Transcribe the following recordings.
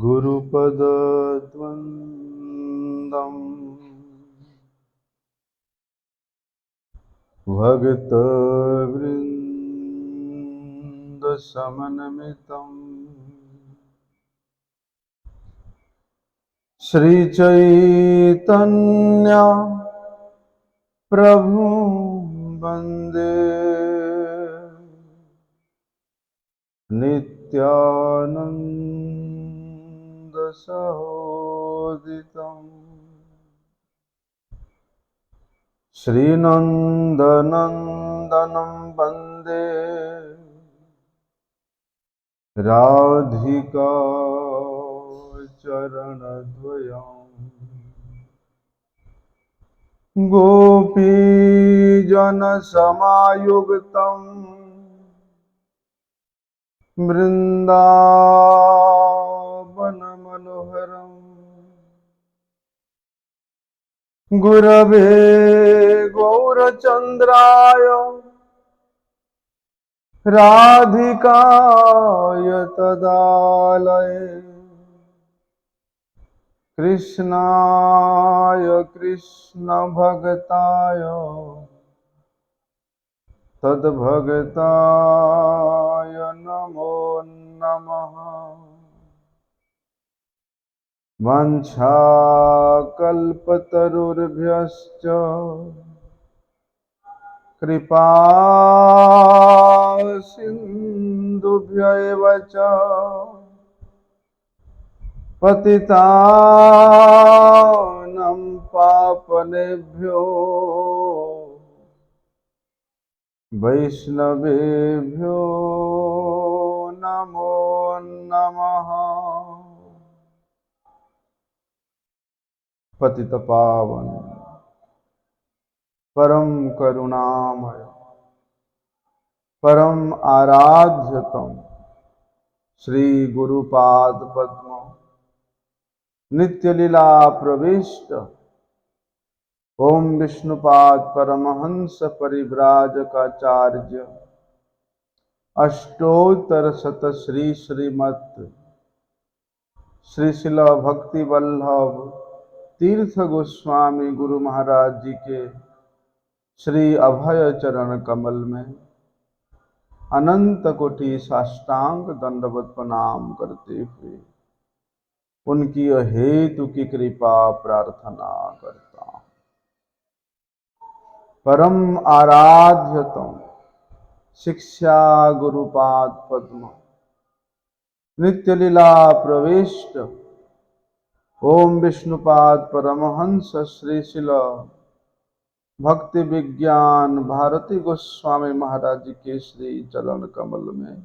गुरुपदद्वन्द्वम् भक्तवृन्दसमन्वितम् श्रीचैतन्य प्रभु वन्दे नित्यानन्द सहोदितम् श्रीनन्दनन्दनं वन्दे राधिका चरणद्वयम् गोपीजनसमायुक्तं वृन्दावनमनोहरम् गुरवे गौरचन्द्राय राधिकाय तदालये कृष्णाय कृष्णभक्ताय तद्भक्ताय नमो नमः। वाञ्छाकल्पतरुर्भ्यश्च कृपा सिन्धुभ्य एव च पतितानं पावनेभ्यो वैष्णवेभ्यो नमो नमः। पतितपावन परम करुणामय परम आराध्यतम श्री गुरुपाद पद्म नित्य लीला प्रविष्ट ओम विष्णुपाद परमहंस परिव्राजकाचार्य अष्टोत्तर शत श्री श्रीमत् श्री शिल भक्ति वल्लभ तीर्थ गोस्वामी गुरु महाराज जी के श्री अभय चरण कमल में अनंत कोटि साष्टांग दंडवत प्रणाम करते हुए उनकी हेतु की कृपा प्रार्थना करता हूं। परम आराध्यतम शिक्षा गुरुपाद पद्म नित्य लीला प्रविष्ट ओम विष्णुपाद परमहंस श्री शिल भक्ति विज्ञान भारती गोस्वामी महाराज जी के श्री चरण कमल में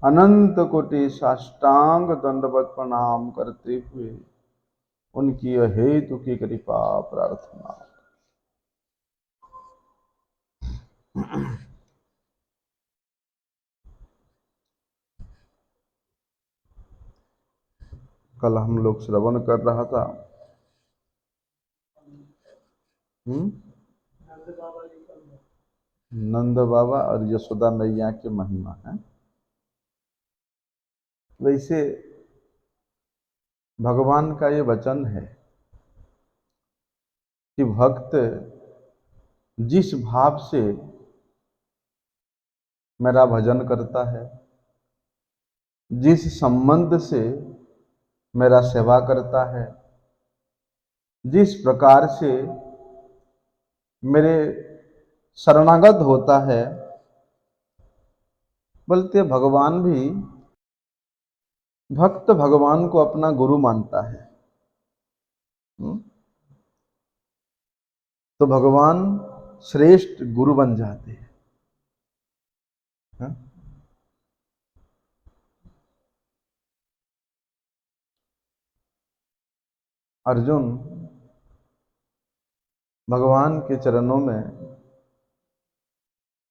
अनंत कोटि साष्टांग दंडवत प्रणाम करते हुए उनकी हेतु की कृपा प्रार्थना। कल हम लोग श्रवण कर रहा था नंद बाबा और यशोदा मैया के महिमा है। वैसे भगवान का ये वचन है कि भक्त जिस भाव से मेरा भजन करता है, जिस संबंध से मेरा सेवा करता है, जिस प्रकार से मेरे शरणागत होता है, बोलते भगवान भी भक्त भगवान को अपना गुरु मानता है। तो भगवान श्रेष्ठ गुरु बन जाते हैं। अर्जुन भगवान के चरणों में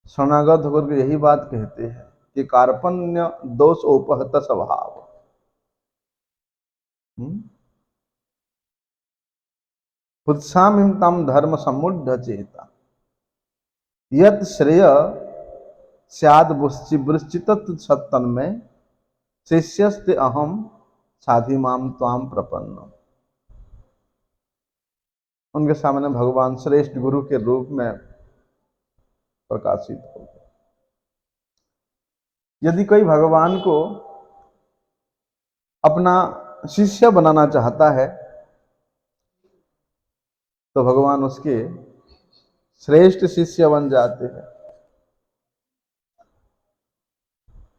शरणागत होकर के यही बात कहते हैं कि कार्पण्य दोष उपहत स्वभाव। उत्सामिं तम धर्म समुढ़ चेता यत श्रेय स्याद वृश्चित सत्तन में शिष्यस्ते अहम साधि माम त्वाम प्रपन्न। उनके सामने भगवान श्रेष्ठ गुरु के रूप में प्रकाशित हो गए। यदि कोई भगवान को अपना शिष्य बनाना चाहता है तो भगवान उसके श्रेष्ठ शिष्य बन जाते हैं।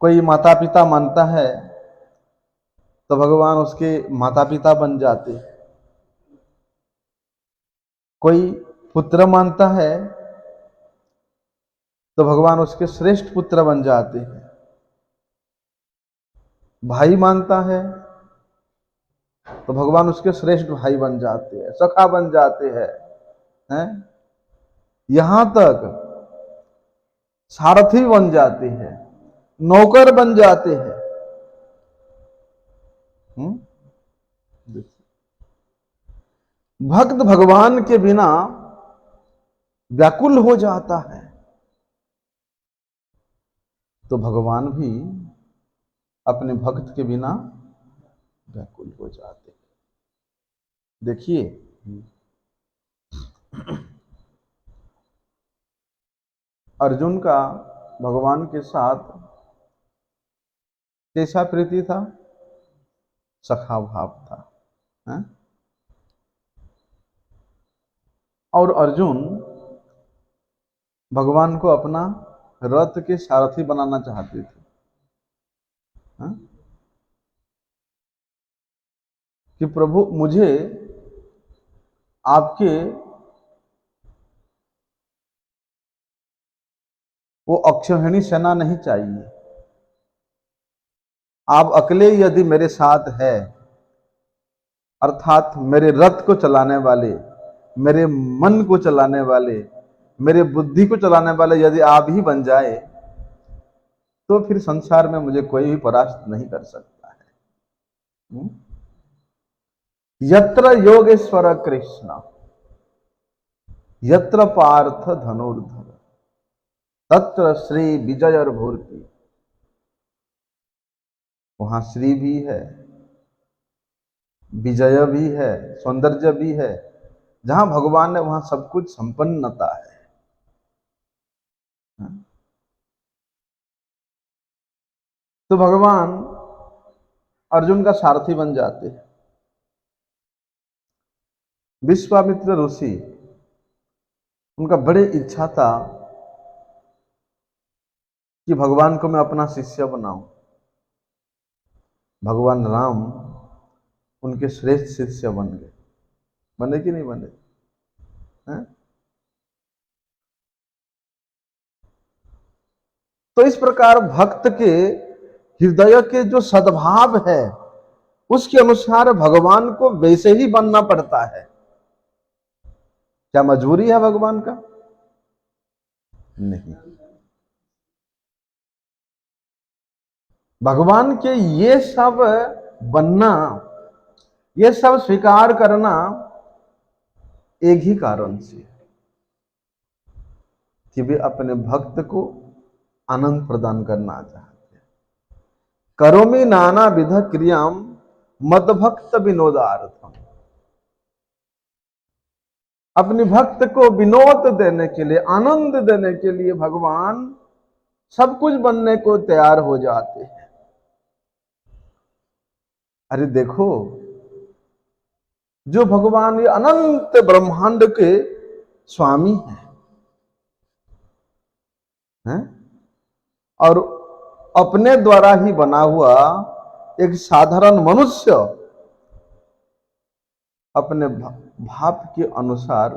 कोई माता पिता मानता है तो भगवान उसके माता पिता बन जाते हैं। कोई पुत्र मानता है तो भगवान उसके श्रेष्ठ पुत्र बन जाते हैं। भाई मानता है तो भगवान उसके श्रेष्ठ भाई बन जाते हैं, सखा बन जाते हैं, यहां तक सारथी बन जाते हैं, नौकर बन जाते हैं। भक्त भगवान के बिना व्याकुल हो जाता है तो भगवान भी अपने भक्त के बिना व्याकुल हो जाते हैं। देखिए, अर्जुन का भगवान के साथ कैसा प्रीति था? सखा भाव था, है? और अर्जुन भगवान को अपना रथ के सारथी बनाना चाहते थे, है? कि प्रभु मुझे आपके वो अक्षौहिणी सेना नहीं चाहिए। आप अकेले यदि मेरे साथ है, अर्थात मेरे रथ को चलाने वाले, मेरे मन को चलाने वाले, मेरे बुद्धि को चलाने वाले यदि आप ही बन जाए तो फिर संसार में मुझे कोई भी परास्त नहीं कर सकता है। यत्र योगेश्वर कृष्ण यत्र पार्थ धनुर्धर तत्र श्री विजय भूर्ति। वहां श्री भी है, विजय भी है, सौंदर्य भी है। जहां भगवान है वहां सब कुछ संपन्नता है। तो भगवान अर्जुन का सारथी बन जाते हैं। विश्वामित्र ऋषि, उनका बड़े इच्छा था कि भगवान को मैं अपना शिष्य बनाऊं। भगवान राम उनके श्रेष्ठ शिष्य बन गए। बने कि नहीं बने? हैं? तो इस प्रकार भक्त के हृदय के जो सद्भाव है उसके अनुसार भगवान को वैसे ही बनना पड़ता है। क्या मजबूरी है भगवान का? नहीं। भगवान के ये सब बनना, ये सब स्वीकार करना एक ही कारण से, कि वे अपने भक्त को आनंद प्रदान करना चाहते हैं। करोमि नाना विध क्रियाम मद भक्त विनोदार्थम। अपने भक्त को विनोद देने के लिए, आनंद देने के लिए भगवान सब कुछ बनने को तैयार हो जाते हैं। अरे देखो, जो भगवान ये अनंत ब्रह्मांड के स्वामी हैं, और अपने द्वारा ही बना हुआ एक साधारण मनुष्य अपने भाव के अनुसार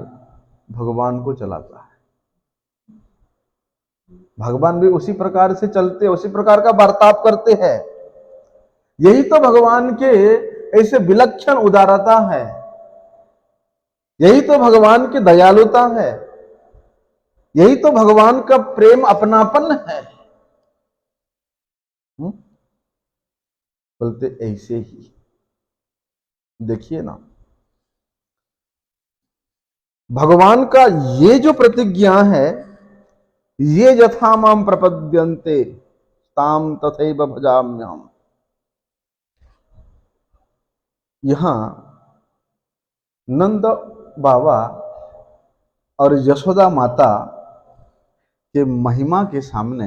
भगवान को चलाता है। भगवान भी उसी प्रकार से चलते, उसी प्रकार का बर्ताव करते हैं। यही तो भगवान के ऐसे विलक्षण उदारता है, यही तो भगवान की दयालुता है, यही तो भगवान का प्रेम अपनापन है। बोलते ऐसे ही देखिए ना, भगवान का ये जो प्रतिज्ञा है, ये यथा माम प्रपद्यन्ते ताम तथैव भजाम्यहम्। यहां नंद बाबा और यशोदा माता के महिमा के सामने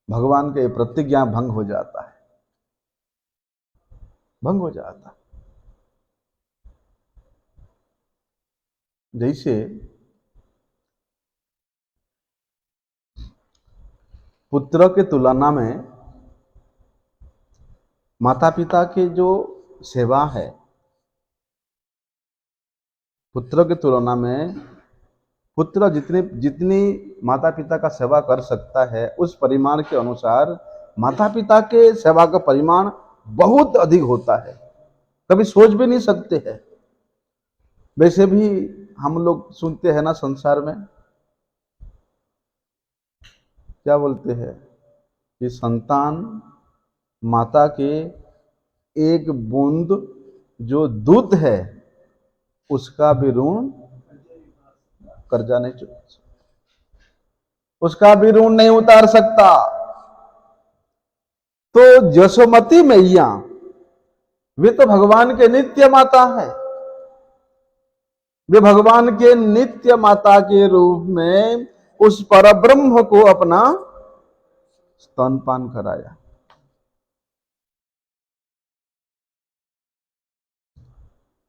भगवान का ये प्रतिज्ञा भंग हो जाता है, भंग हो जाता है। जैसे पुत्र के तुलना में माता पिता की जो सेवा है, पुत्र की तुलना में पुत्र जितनी जितनी माता पिता का सेवा कर सकता है, उस परिमाण के अनुसार माता पिता के सेवा का परिमाण बहुत अधिक होता है, कभी सोच भी नहीं सकते हैं। वैसे भी हम लोग सुनते हैं ना, संसार में क्या बोलते हैं कि संतान माता के एक बूंद जो दूध है उसका भी ऋण कर्जा नहीं चुका सकता, उसका भी ऋण नहीं उतार सकता। तो यशोमती मैया वे तो भगवान के नित्य माता है, वे भगवान के नित्य माता के रूप में उस परब्रह्म को अपना स्तनपान कराया।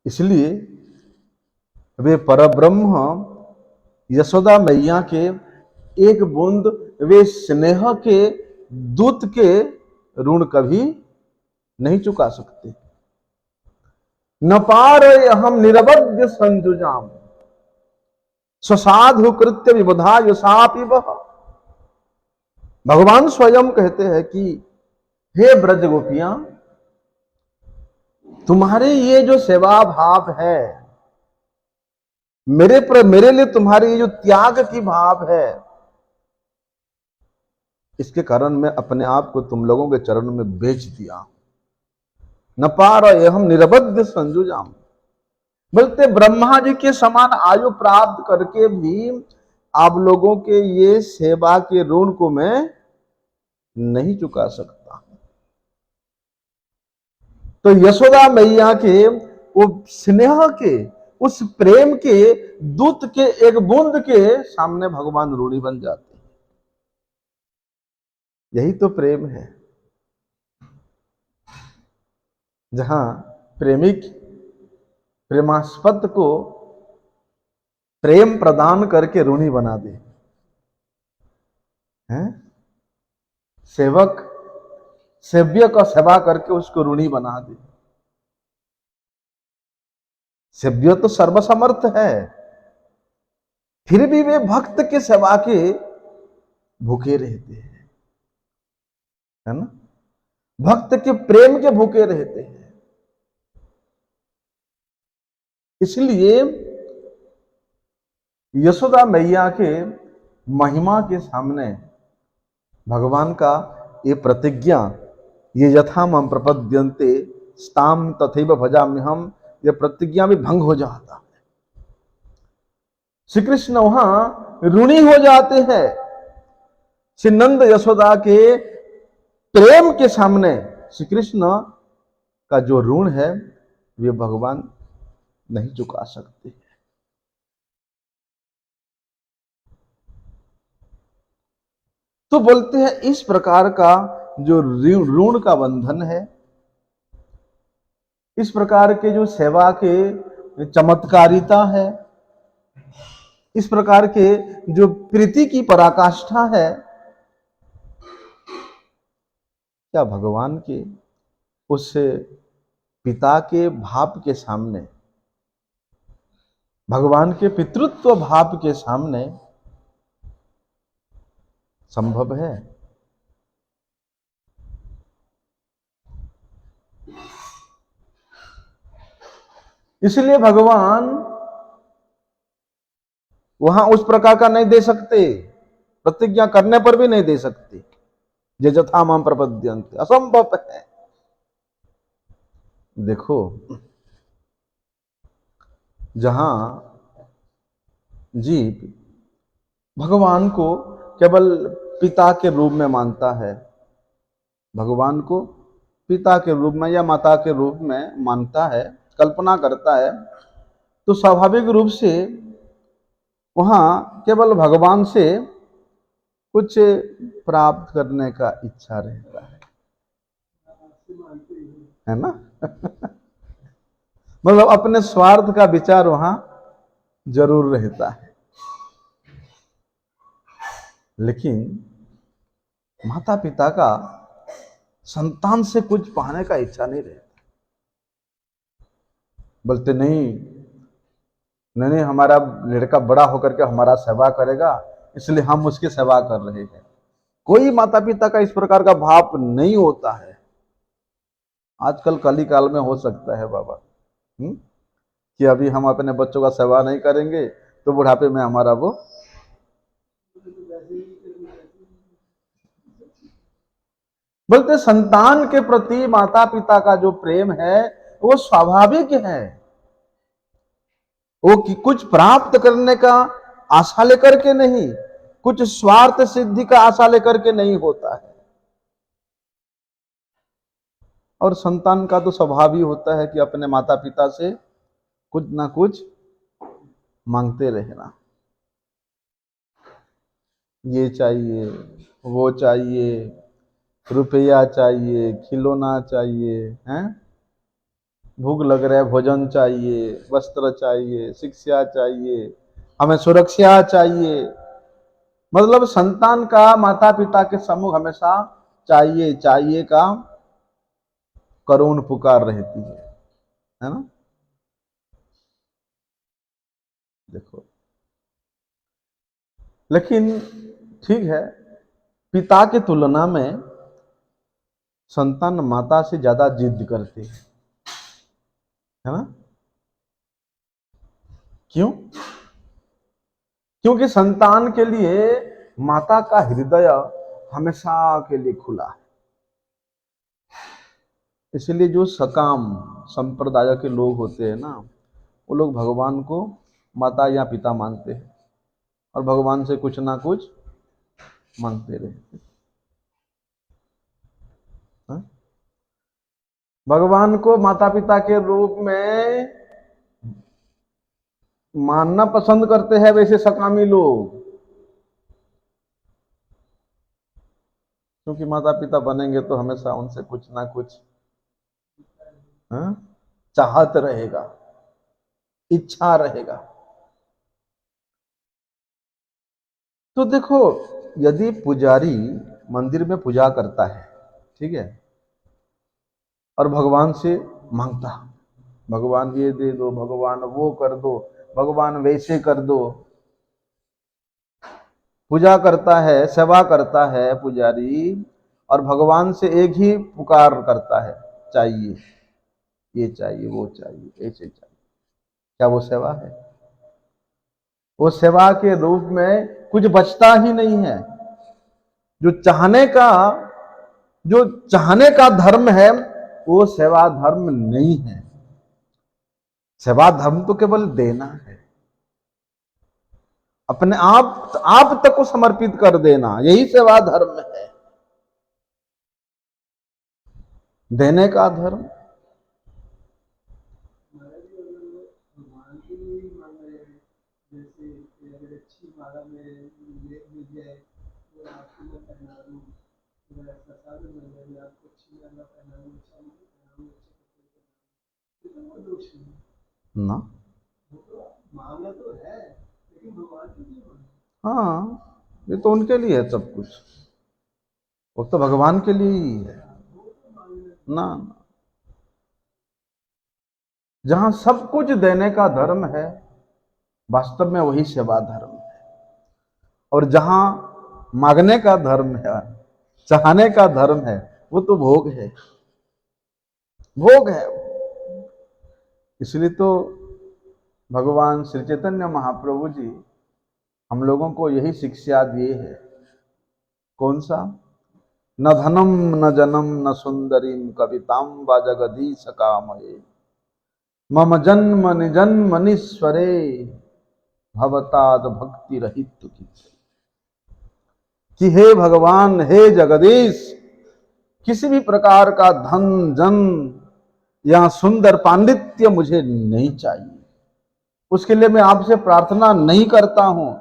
इसलिए वे परब्रह्म यशोदा मैया के एक बूंद वे स्नेह के दूत के ऋण कभी नहीं चुका सकते। न पार हम निरवध्य संजुजाम स्वसाधु कृत्य विबुधा यशापि वह। भगवान स्वयं कहते हैं कि हे ब्रज गोपियां, तुम्हारे ये जो सेवा भाव है, मेरे लिए तुम्हारी ये जो त्याग की भाव है, इसके कारण मैं अपने आप को तुम लोगों के चरणों में बेच दिया। न पार हम निरबद्ध संजुजाम, बोलते ब्रह्मा जी के समान आयु प्राप्त करके भी आप लोगों के ये सेवा के ऋण को मैं नहीं चुका सकता। तो यशोदा मैया के वो स्नेह के, उस प्रेम के दूत के एक बूंद के सामने भगवान ऋणी बन जाते हैं। यही तो प्रेम है, जहां प्रेमिक प्रेमास्पद को प्रेम प्रदान करके ऋणी बना दे, हैं? सेवक सेव्य का सेवा करके उसको ऋणी बना दे। सेव्य तो सर्वसमर्थ है, फिर भी वे भक्त के सेवा के भूखे रहते हैं, है ना? भक्त के प्रेम के भूखे रहते हैं। इसलिए यशोदा मैया के महिमा के सामने भगवान का ये प्रतिज्ञा, ये यथा मम प्रपद्यन्ते स्ताम तथैव भजाम्यहम, ये प्रतिज्ञा भी भंग हो जाता है। श्री कृष्ण वहां ऋणी हो जाते हैं। श्री नंद यशोदा के प्रेम के सामने श्री कृष्ण का जो ऋण है वे भगवान नहीं चुका सकते। तो बोलते हैं इस प्रकार का जो ऋण का बंधन है, इस प्रकार के जो सेवा के चमत्कारिता है, इस प्रकार के जो प्रीति की पराकाष्ठा है, क्या भगवान के उस पिता के भाव के सामने, भगवान के पितृत्व भाव के सामने संभव है? इसलिए भगवान वहां उस प्रकार का नहीं दे सकते, प्रतिज्ञा करने पर भी नहीं दे सकते। जे यथा माम प्रपद्यन्ते, असंभव है। देखो, जहां जीव भगवान को केवल पिता के रूप में मानता है, भगवान को पिता के रूप में या माता के रूप में मानता है, कल्पना करता है, तो स्वाभाविक रूप से वहां केवल भगवान से कुछ प्राप्त करने का इच्छा रहता है ना। मतलब अपने स्वार्थ का विचार वहां जरूर रहता है। लेकिन माता पिता का संतान से कुछ पाने का इच्छा नहीं रहता। बोलते नहीं नहीं नहीं, हमारा लड़का बड़ा होकर के हमारा सेवा करेगा, इसलिए हम उसकी सेवा कर रहे हैं। कोई माता पिता का इस प्रकार का भाव नहीं होता है। आजकल कली काल में हो सकता है बाबा, कि अभी हम अपने बच्चों का सेवा नहीं करेंगे तो बुढ़ापे में हमारा वो बोलते संतान के प्रति माता पिता का जो प्रेम है वो स्वाभाविक है। वो कि कुछ प्राप्त करने का आशा लेकर के नहीं, कुछ स्वार्थ सिद्धि का आशा लेकर के नहीं होता है। और संतान का तो स्वभाव ही होता है कि अपने माता पिता से कुछ ना कुछ मांगते रहना। ये चाहिए, वो चाहिए, रुपया चाहिए, खिलौना चाहिए, हैं, भूख लग रहा है भोजन चाहिए, वस्त्र चाहिए, शिक्षा चाहिए, हमें सुरक्षा चाहिए। मतलब संतान का माता पिता के सम्मुख हमेशा चाहिए चाहिए का करुण पुकार रहती है ना। देखो, लेकिन ठीक है, पिता की तुलना में संतान माता से ज्यादा जिद करती है ना। क्यों? क्योंकि संतान के लिए माता का हृदय हमेशा के लिए खुला है। इसलिए जो सकाम संप्रदाय के लोग होते हैं ना, वो लोग भगवान को माता या पिता मानते हैं और भगवान से कुछ ना कुछ मांगते रहते हैं। भगवान को माता पिता के रूप में मानना पसंद करते हैं वैसे सकामी लोग, क्योंकि माता पिता बनेंगे तो हमेशा उनसे कुछ ना कुछ चाहत रहेगा, इच्छा रहेगा। तो देखो, यदि पुजारी मंदिर में पूजा करता है, ठीक है, और भगवान से मांगता, भगवान ये दे दो, भगवान वो कर दो, भगवान वैसे कर दो, पूजा करता है, सेवा करता है पुजारी, और भगवान से एक ही पुकार करता है, चाहिए, ये चाहिए, वो चाहिए, ऐसे चाहिए, क्या वो सेवा है? वो सेवा के रूप में कुछ बचता ही नहीं है। जो चाहने का धर्म है वो सेवा धर्म नहीं है। सेवा धर्म तो केवल देना है, अपने आप तक को समर्पित कर देना, यही सेवा धर्म है। देने का धर्म ना, हाँ, ये तो उनके लिए है सब कुछ, वो तो भगवान के लिए ही है ना। जहां सब कुछ देने का धर्म है, वास्तव में वही सेवा धर्म है। और जहां मांगने का धर्म है, चाहने का धर्म है, वो तो भोग है, भोग है। इसलिए तो भगवान श्री चैतन्य महाप्रभु जी हम लोगों को यही शिक्षा दिए है। कौन सा? न धनम न जनम न सुंदरीम कविताम व जगदीश कामये मम जन्म निजन्म निस्वरे भवताद भक्ति रहित की। कि हे भगवान, हे जगदीश, किसी भी प्रकार का धन जन या सुंदर पांडित्य मुझे नहीं चाहिए। उसके लिए मैं आपसे प्रार्थना नहीं करता हूं।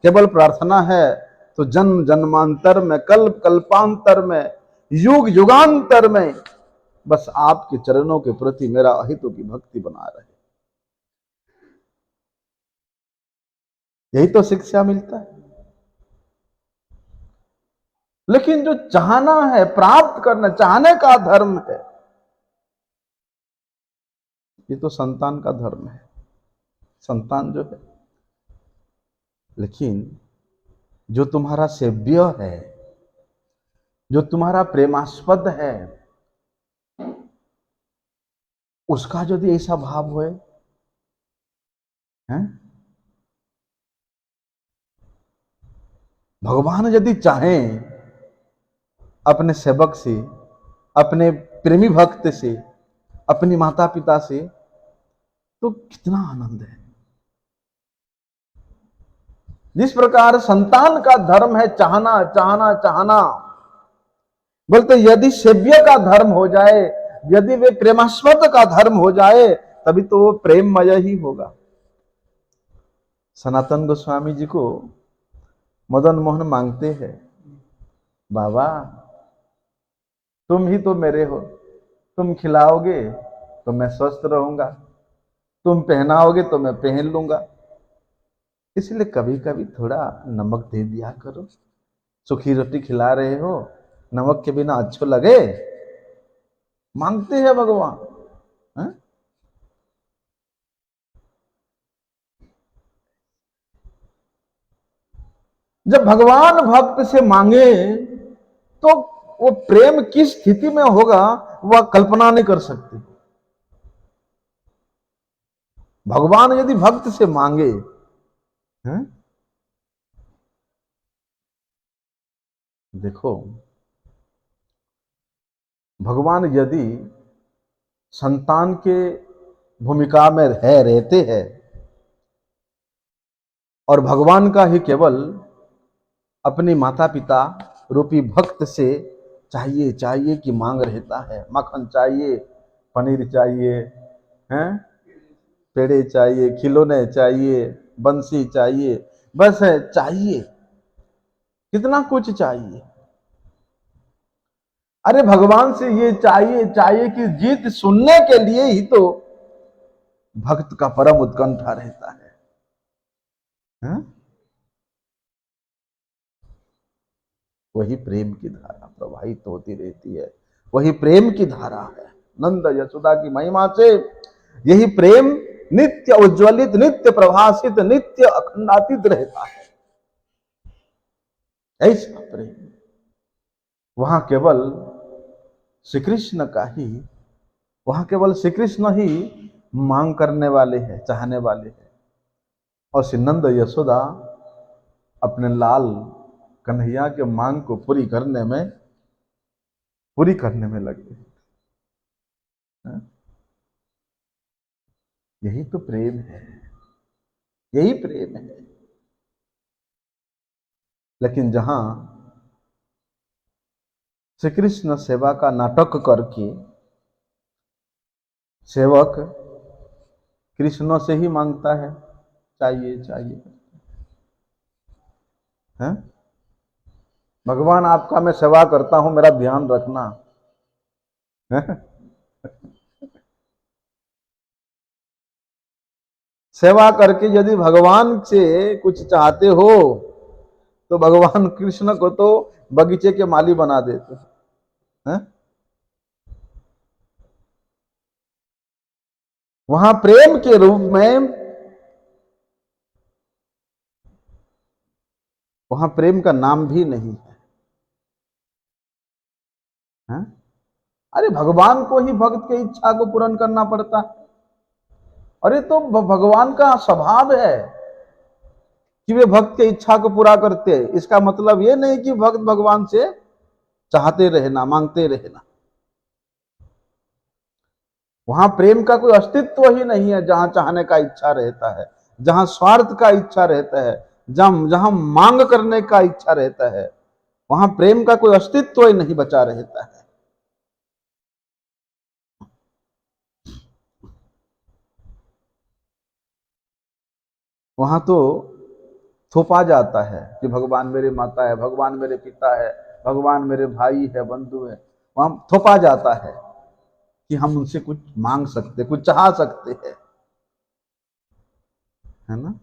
केवल प्रार्थना है तो जन्म जन्मांतर में, कल्प कल्पांतर में, युग युगांतर में बस आपके चरणों के प्रति मेरा अहितों की भक्ति बना रहे। यही तो शिक्षा मिलता है। लेकिन जो चाहना है, प्राप्त करना, चाहने का धर्म है, ये तो संतान का धर्म है, संतान जो है। लेकिन जो तुम्हारा सेव्य है, जो तुम्हारा प्रेमास्पद है, उसका यदि ऐसा भाव होए, हैं? भगवान यदि चाहें अपने सेवक से, अपने प्रेमी भक्त से, अपनी माता पिता से, तो कितना आनंद है। जिस प्रकार संतान का धर्म है चाहना चाहना चाहना, बोलते यदि सेव्य का धर्म हो जाए, यदि वे प्रेमास्पद का धर्म हो जाए, तभी तो वो प्रेममय ही होगा। सनातन गोस्वामी जी को मदन मोहन मांगते हैं, बाबा तुम ही तो मेरे हो, तुम खिलाओगे तो मैं स्वस्थ रहूंगा, तुम पहनाओगे तो मैं पहन लूंगा, इसलिए कभी कभी थोड़ा नमक दे दिया करो। सूखी रोटी खिला रहे हो, नमक के बिना अच्छो लगे? मांगते हैं भगवान। है? जब भगवान भक्त से मांगे तो वो प्रेम किस स्थिति में होगा वह कल्पना नहीं कर सकते। भगवान यदि भक्त से मांगे, हैं? देखो भगवान यदि संतान के भूमिका में रहते हैं और भगवान का ही केवल अपने माता पिता रूपी भक्त से चाहिए चाहिए की मांग रहता है, मक्खन चाहिए, पनीर चाहिए, हैं, पेड़े चाहिए, खिलौने चाहिए, बंसी चाहिए, बस है चाहिए, कितना कुछ चाहिए। अरे भगवान से ये चाहिए चाहिए कि जीत सुनने के लिए ही तो भक्त का परम उत्कंठा रहता है। हैं? वही प्रेम की धारा प्रवाहित होती रहती है, वही प्रेम की धारा है। नंद यशोदा की महिमा से यही प्रेम नित्य उज्ज्वलित, नित्य प्रभासित, नित्य अखंडातीत रहता है। ऐसा प्रेम वहां केवल श्री कृष्ण का ही, वहां केवल श्री कृष्ण ही मांग करने वाले हैं, चाहने वाले हैं। और श्री नंद यशोदा अपने लाल कन्हैया के मांग को पूरी करने में लगे। यही तो प्रेम है, यही प्रेम है। लेकिन जहां श्री कृष्ण सेवा का नाटक करके सेवक कृष्ण से ही मांगता है चाहिए चाहिए, हैं? भगवान आपका मैं सेवा करता हूं, मेरा ध्यान रखना। सेवा करके यदि भगवान से कुछ चाहते हो तो भगवान कृष्ण को तो बगीचे के माली बना देते हैं। वहां प्रेम के रूप में, वहां प्रेम का नाम भी नहीं है। अरे भगवान को ही भक्त की इच्छा को पूर्ण करना पड़ता है। अरे तो भगवान का स्वभाव है कि वे भक्त की इच्छा को पूरा करते हैं। इसका मतलब ये नहीं कि भक्त भगवान से चाहते रहना, मांगते रहना। वहां प्रेम का कोई अस्तित्व ही नहीं है। जहां चाहने का इच्छा रहता है, जहां स्वार्थ का इच्छा रहता है, जहां मांग करने का इच्छा रहता है, वहां प्रेम का कोई अस्तित्व ही नहीं बचा रहता है। वहां तो थोपा जाता है कि भगवान मेरे माता है, भगवान मेरे पिता है, भगवान मेरे भाई है, बंधु है। वहां थोपा जाता है कि हम उनसे कुछ मांग सकते, कुछ चाह सकते हैं, है ना।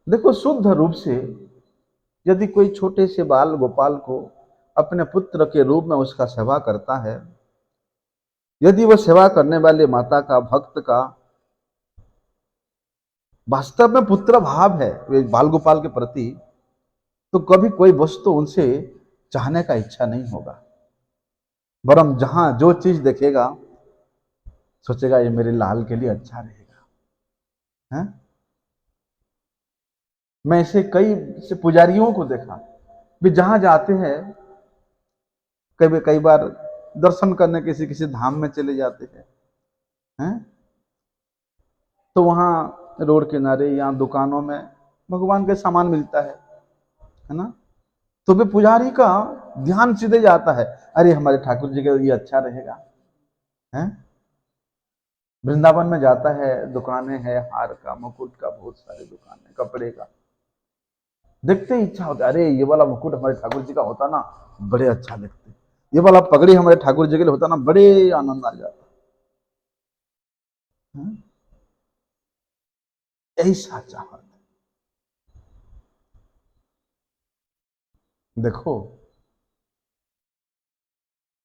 देखो, शुद्ध रूप से यदि कोई छोटे से बाल गोपाल को अपने पुत्र के रूप में उसका सेवा करता है, यदि वह सेवा करने वाले माता का, भक्त का वास्तव में पुत्र भाव है वे बाल गोपाल के प्रति, तो कभी कोई वस्तु उनसे चाहने का इच्छा नहीं होगा। वरम जहां जो चीज देखेगा सोचेगा ये मेरे लाल के लिए अच्छा रहेगा, है? मैं ऐसे कई से पुजारियों को देखा भी, जहां जाते हैं, कई कई बार दर्शन करने किसी किसी धाम में चले जाते हैं, तो वहां रोड किनारे या दुकानों में भगवान के सामान मिलता है ना। तो वे पुजारी का ध्यान सीधे जाता है, अरे हमारे ठाकुर जी का ये अच्छा रहेगा, है। वृंदावन में जाता है, दुकानें हैं हार का, मुकुट का, बहुत सारे दुकानें, कपड़े का, देखते ही इच्छा होता है, अरे ये वाला मुकुट हमारे ठाकुर जी का होता ना बड़े अच्छा लगते, ये वाला पगड़ी हमारे ठाकुर जी के लिए होता ना बड़े आनंद आ जाता, है? ऐसा चाहत। देखो,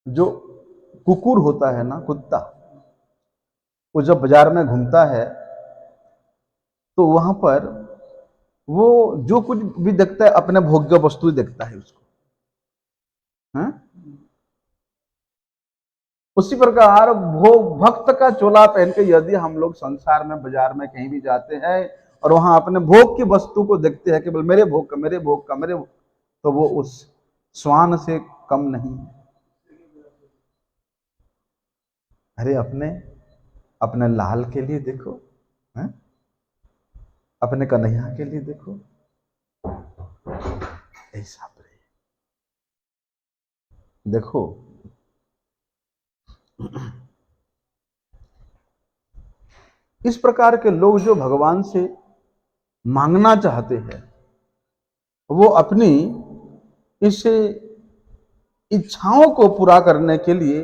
जो कुकुर होता है ना, कुत्ता, वो जब बाजार में घूमता है तो वहां पर वो जो कुछ भी देखता है अपने भोग्य वस्तु देखता है उसको, है? उसी प्रकार भोग भक्त का चोला पहन के यदि हम लोग संसार में, बाजार में कहीं भी जाते हैं और वहां अपने भोग की वस्तु को देखते हैं, केवल मेरे भोग का, मेरे भोग का, मेरे, तो वो उस श्वान से कम नहीं। अरे अपने अपने लाल के लिए देखो, है? अपने कन्हैया के लिए देखो, ऐसा प्रेम। देखो, इस प्रकार के लोग जो भगवान से मांगना चाहते हैं, वो अपनी इस इच्छाओं को पूरा करने के लिए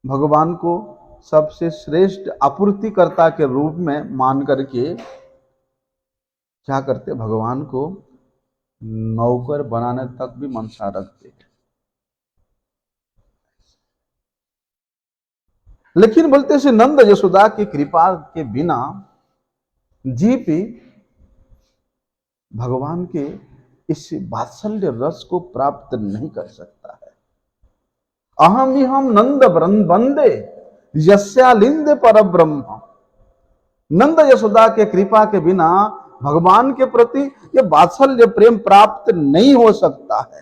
भगवान को सबसे श्रेष्ठ आपूर्तिकर्ता के रूप में मान करके क्या करते, भगवान को नौकर बनाने तक भी मनसा रखते हैं। लेकिन बोलते से नंद यशोदा की कृपा के बिना जीव भगवान के इस वात्सल्य रस को प्राप्त नहीं कर सकता है। अहम ही हम नंद वंदे यस्यालिंद पर ब्रह्म। नंद यशोदा के कृपा के बिना भगवान के प्रति यह वात्सल्य प्रेम प्राप्त नहीं हो सकता है।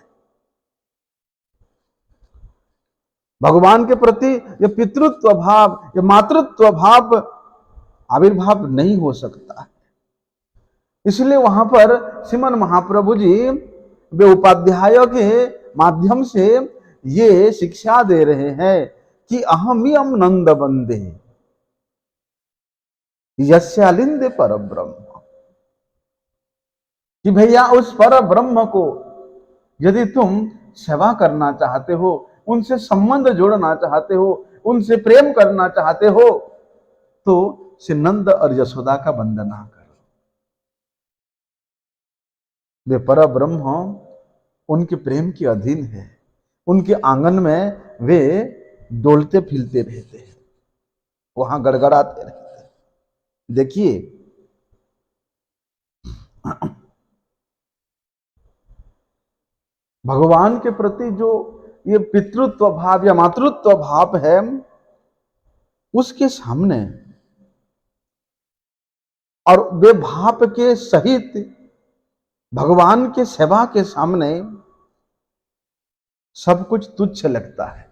भगवान के प्रति यह पितृत्व भाव, यह मातृत्व भाव आविर्भाव नहीं हो सकता है। इसलिए वहां पर श्रीमन महाप्रभु जी वे उपाध्याय के माध्यम से ये शिक्षा दे रहे हैं कि अहमियम नंद बंदे यस्यालिंद पर ब्रह्म, कि भैया उस पर ब्रह्म को यदि तुम सेवा करना चाहते हो, उनसे संबंध जोड़ना चाहते हो, उनसे प्रेम करना चाहते हो, तो श्री नंद और यशोदा का वंदना करो। वे पर ब्रह्म उनके प्रेम के अधीन है, उनके आंगन में वे डोलते फिरते रहते हैं, वहां गड़गड़ाते रहते हैं। देखिए, भगवान के प्रति जो ये पितृत्व भाव या मातृत्व भाव है, उसके सामने और वे भाव के सहित भगवान के सेवा के सामने सब कुछ तुच्छ लगता है,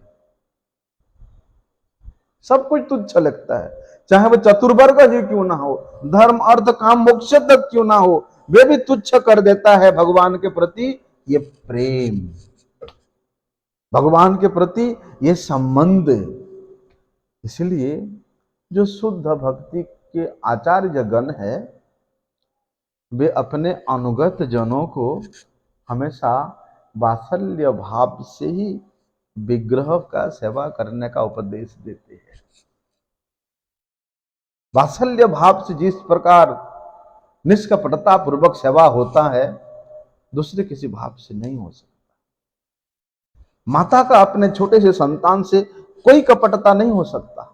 सब कुछ तुच्छ लगता है। चाहे वह चतुर्वर्ग ही क्यों ना हो, धर्म अर्थ काम मोक्ष तक क्यों ना हो, वे भी तुच्छ कर देता है भगवान के प्रति ये प्रेम, भगवान के प्रति ये संबंध। इसलिए जो शुद्ध भक्ति के आचार्यगण है वे अपने अनुगत जनों को हमेशा वात्सल्य भाव से ही विग्रह का सेवा करने का उपदेश देते हैं। वात्सल्य भाव से जिस प्रकार निष्कपटता पूर्वक सेवा होता है, दूसरे किसी भाव से नहीं हो सकता। माता का अपने छोटे से संतान से कोई कपटता नहीं हो सकता।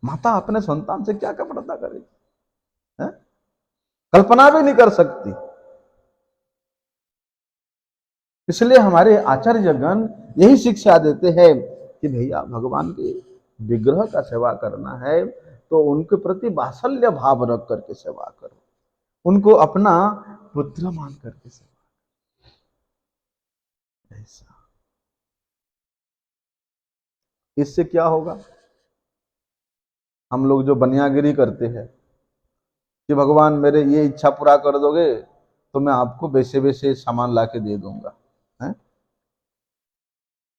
माता अपने संतान से क्या कपटता करेगी, है? कल्पना भी नहीं कर सकती। इसलिए हमारे आचार्यगण यही शिक्षा देते हैं कि भैया भगवान के विग्रह का सेवा करना है तो उनके प्रति वात्सल्य भाव रख करके सेवा करो, उनको अपना पुत्र मान करके सेवा करो। ऐसा इससे क्या होगा? हम लोग जो बनियागिरी करते हैं कि भगवान मेरे ये इच्छा पूरा कर दोगे तो मैं आपको वैसे वैसे सामान ला के दे दूंगा, है?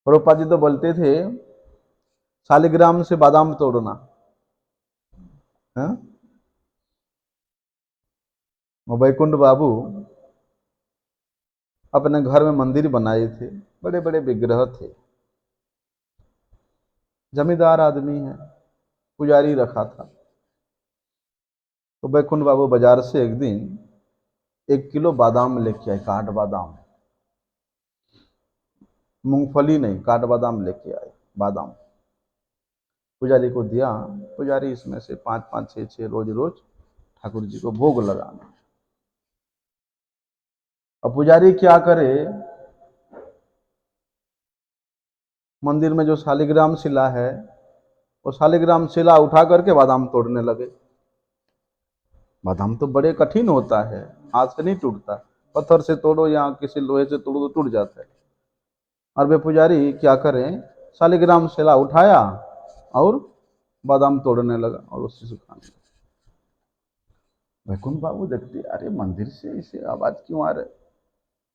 प्रभुपाद जी तो बोलते थे शालिग्राम से बादाम तोड़ना, है? वैकुंठ बाबू अपने घर में मंदिर बनाए थे, बड़े बड़े विग्रह थे। जमींदार आदमी है, पुजारी रखा था। तो वैकुंठ बाबू बाजार से एक दिन 1 किलो बादाम लेके आए, काठ बादाम, मूंगफली नहीं, काठ बादाम लेके आए। बादाम पुजारी को दिया। पुजारी इसमें से 5-5, 6-6 रोज रोज ठाकुर जी को भोग लगाना। अब पुजारी क्या करे, मंदिर में जो शालिग्राम शिला है वो शालिग्राम शिला उठा करके बादाम तोड़ने लगे। बादाम तो बड़े कठिन होता है, हाथ से नहीं टूटता, पत्थर से तोड़ो या किसी लोहे से तोड़ो तो टूट जाता है। और वे पुजारी क्या करें, शालिग्राम शिला उठाया और बादाम तोड़ने लगा और उससे सुखाने लगा। वैकुंठ बाबू देखते, अरे मंदिर से इसे आवाज क्यों आ रहे?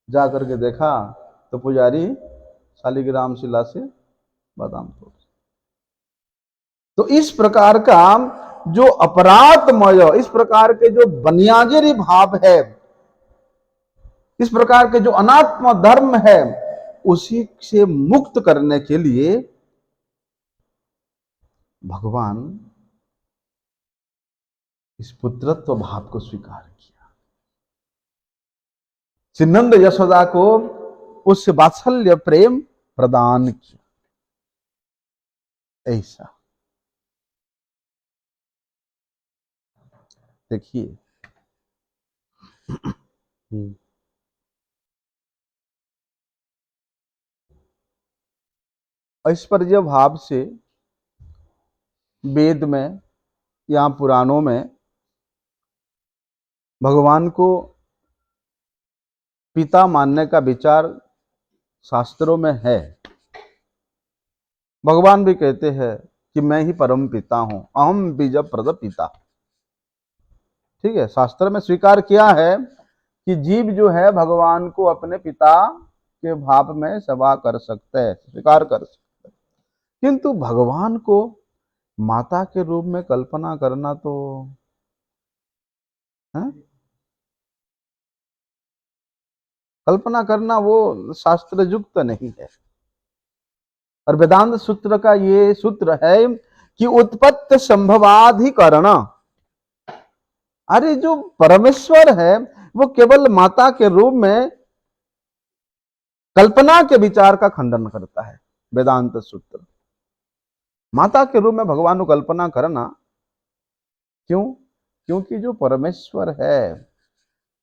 जा करके देखा तो पुजारी शालिग्राम शिला से बादाम तोड़। तो इस प्रकार का जो अपराधमय, इस प्रकार के जो बनियागिरी भाव है, इस प्रकार के जो अनात्म धर्म है, उसी से मुक्त करने के लिए भगवान इस पुत्रत्व भाव को स्वीकार किया। श्री नंद यशोदा को उस वात्सल्य प्रेम प्रदान किया। ऐसा देखिए, ऐश्वर्य भाव से वेद में या पुराणों में भगवान को पिता मानने का विचार शास्त्रों में है। भगवान भी कहते हैं कि मैं ही परम पिता हूं, अहम बीज प्रद पिता। ठीक है, शास्त्र में स्वीकार किया है कि जीव जो है भगवान को अपने पिता के भाव में सेवा कर सकते हैं, स्वीकार कर सकते हैं। किंतु भगवान को माता के रूप में कल्पना करना तो है? कल्पना करना वो शास्त्र युक्त नहीं है। और वेदांत सूत्र का ये सूत्र है कि उत्पत्ति संभवाधिकरण। अरे जो परमेश्वर है वो केवल माता के रूप में कल्पना के विचार का खंडन करता है वेदांत सूत्र। माता के रूप में भगवान को कल्पना करना क्यों? क्योंकि जो परमेश्वर है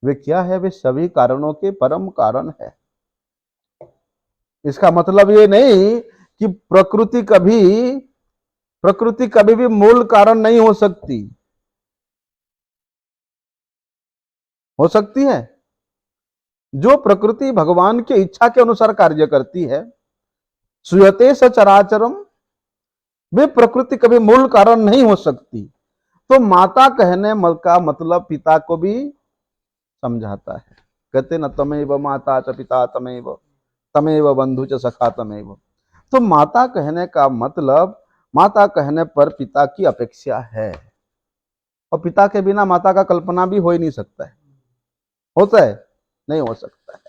वे क्या है? वे सभी कारणों के परम कारण है। इसका मतलब ये नहीं कि प्रकृति कभी भी मूल कारण नहीं हो सकती। हो सकती है। जो प्रकृति भगवान के इच्छा के अनुसार कार्य करती है, सुयते सचराचरम, वे प्रकृति कभी मूल कारण नहीं हो सकती। तो माता कहने का मतलब पिता को भी समझाता है। कहते न तमेव माता च पिता तमेव बंधु च सखा तमेव। तो माता कहने का मतलब, माता कहने पर पिता की अपेक्षा है। और पिता के बिना माता का कल्पना भी हो ही नहीं सकता है। होता है? नहीं हो सकता है।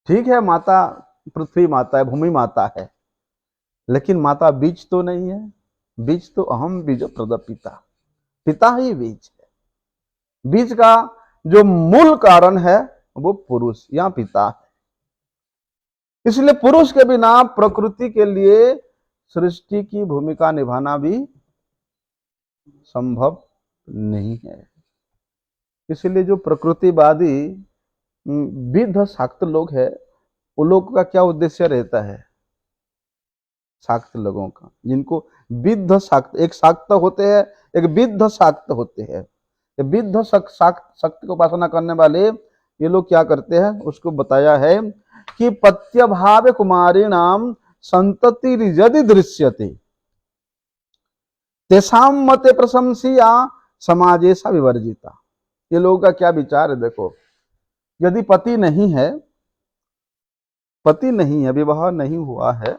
ठीक है, माता पृथ्वी माता है, भूमि माता है, लेकिन माता बीज तो नहीं है। बीज तो अहम बीज प्रद पिता, पिता ही बीज है। बीज का जो मूल कारण है वो पुरुष या पिता है। इसलिए पुरुष के बिना प्रकृति के लिए सृष्टि की भूमिका निभाना भी संभव नहीं है। इसलिए जो प्रकृतिवादी विद्ध शाक्त लोग हैं, उन लोगों का क्या उद्देश्य रहता है? शाक्त लोगों का, जिनको विद्ध शाक्त, एक शाक्त होते हैं, एक विद्ध शाक्त होते हैं। विद्ध शक्ति को उपासना करने वाले ये लोग क्या करते हैं, उसको बताया है कि पत्य भाव कुमारी नाम संतति यदि दृश्यते तेषाम मते प्रशंसिया समाजेशा विवर्जिता। ये लोगों का क्या विचार है? देखो, यदि पति नहीं है, विवाह नहीं हुआ है,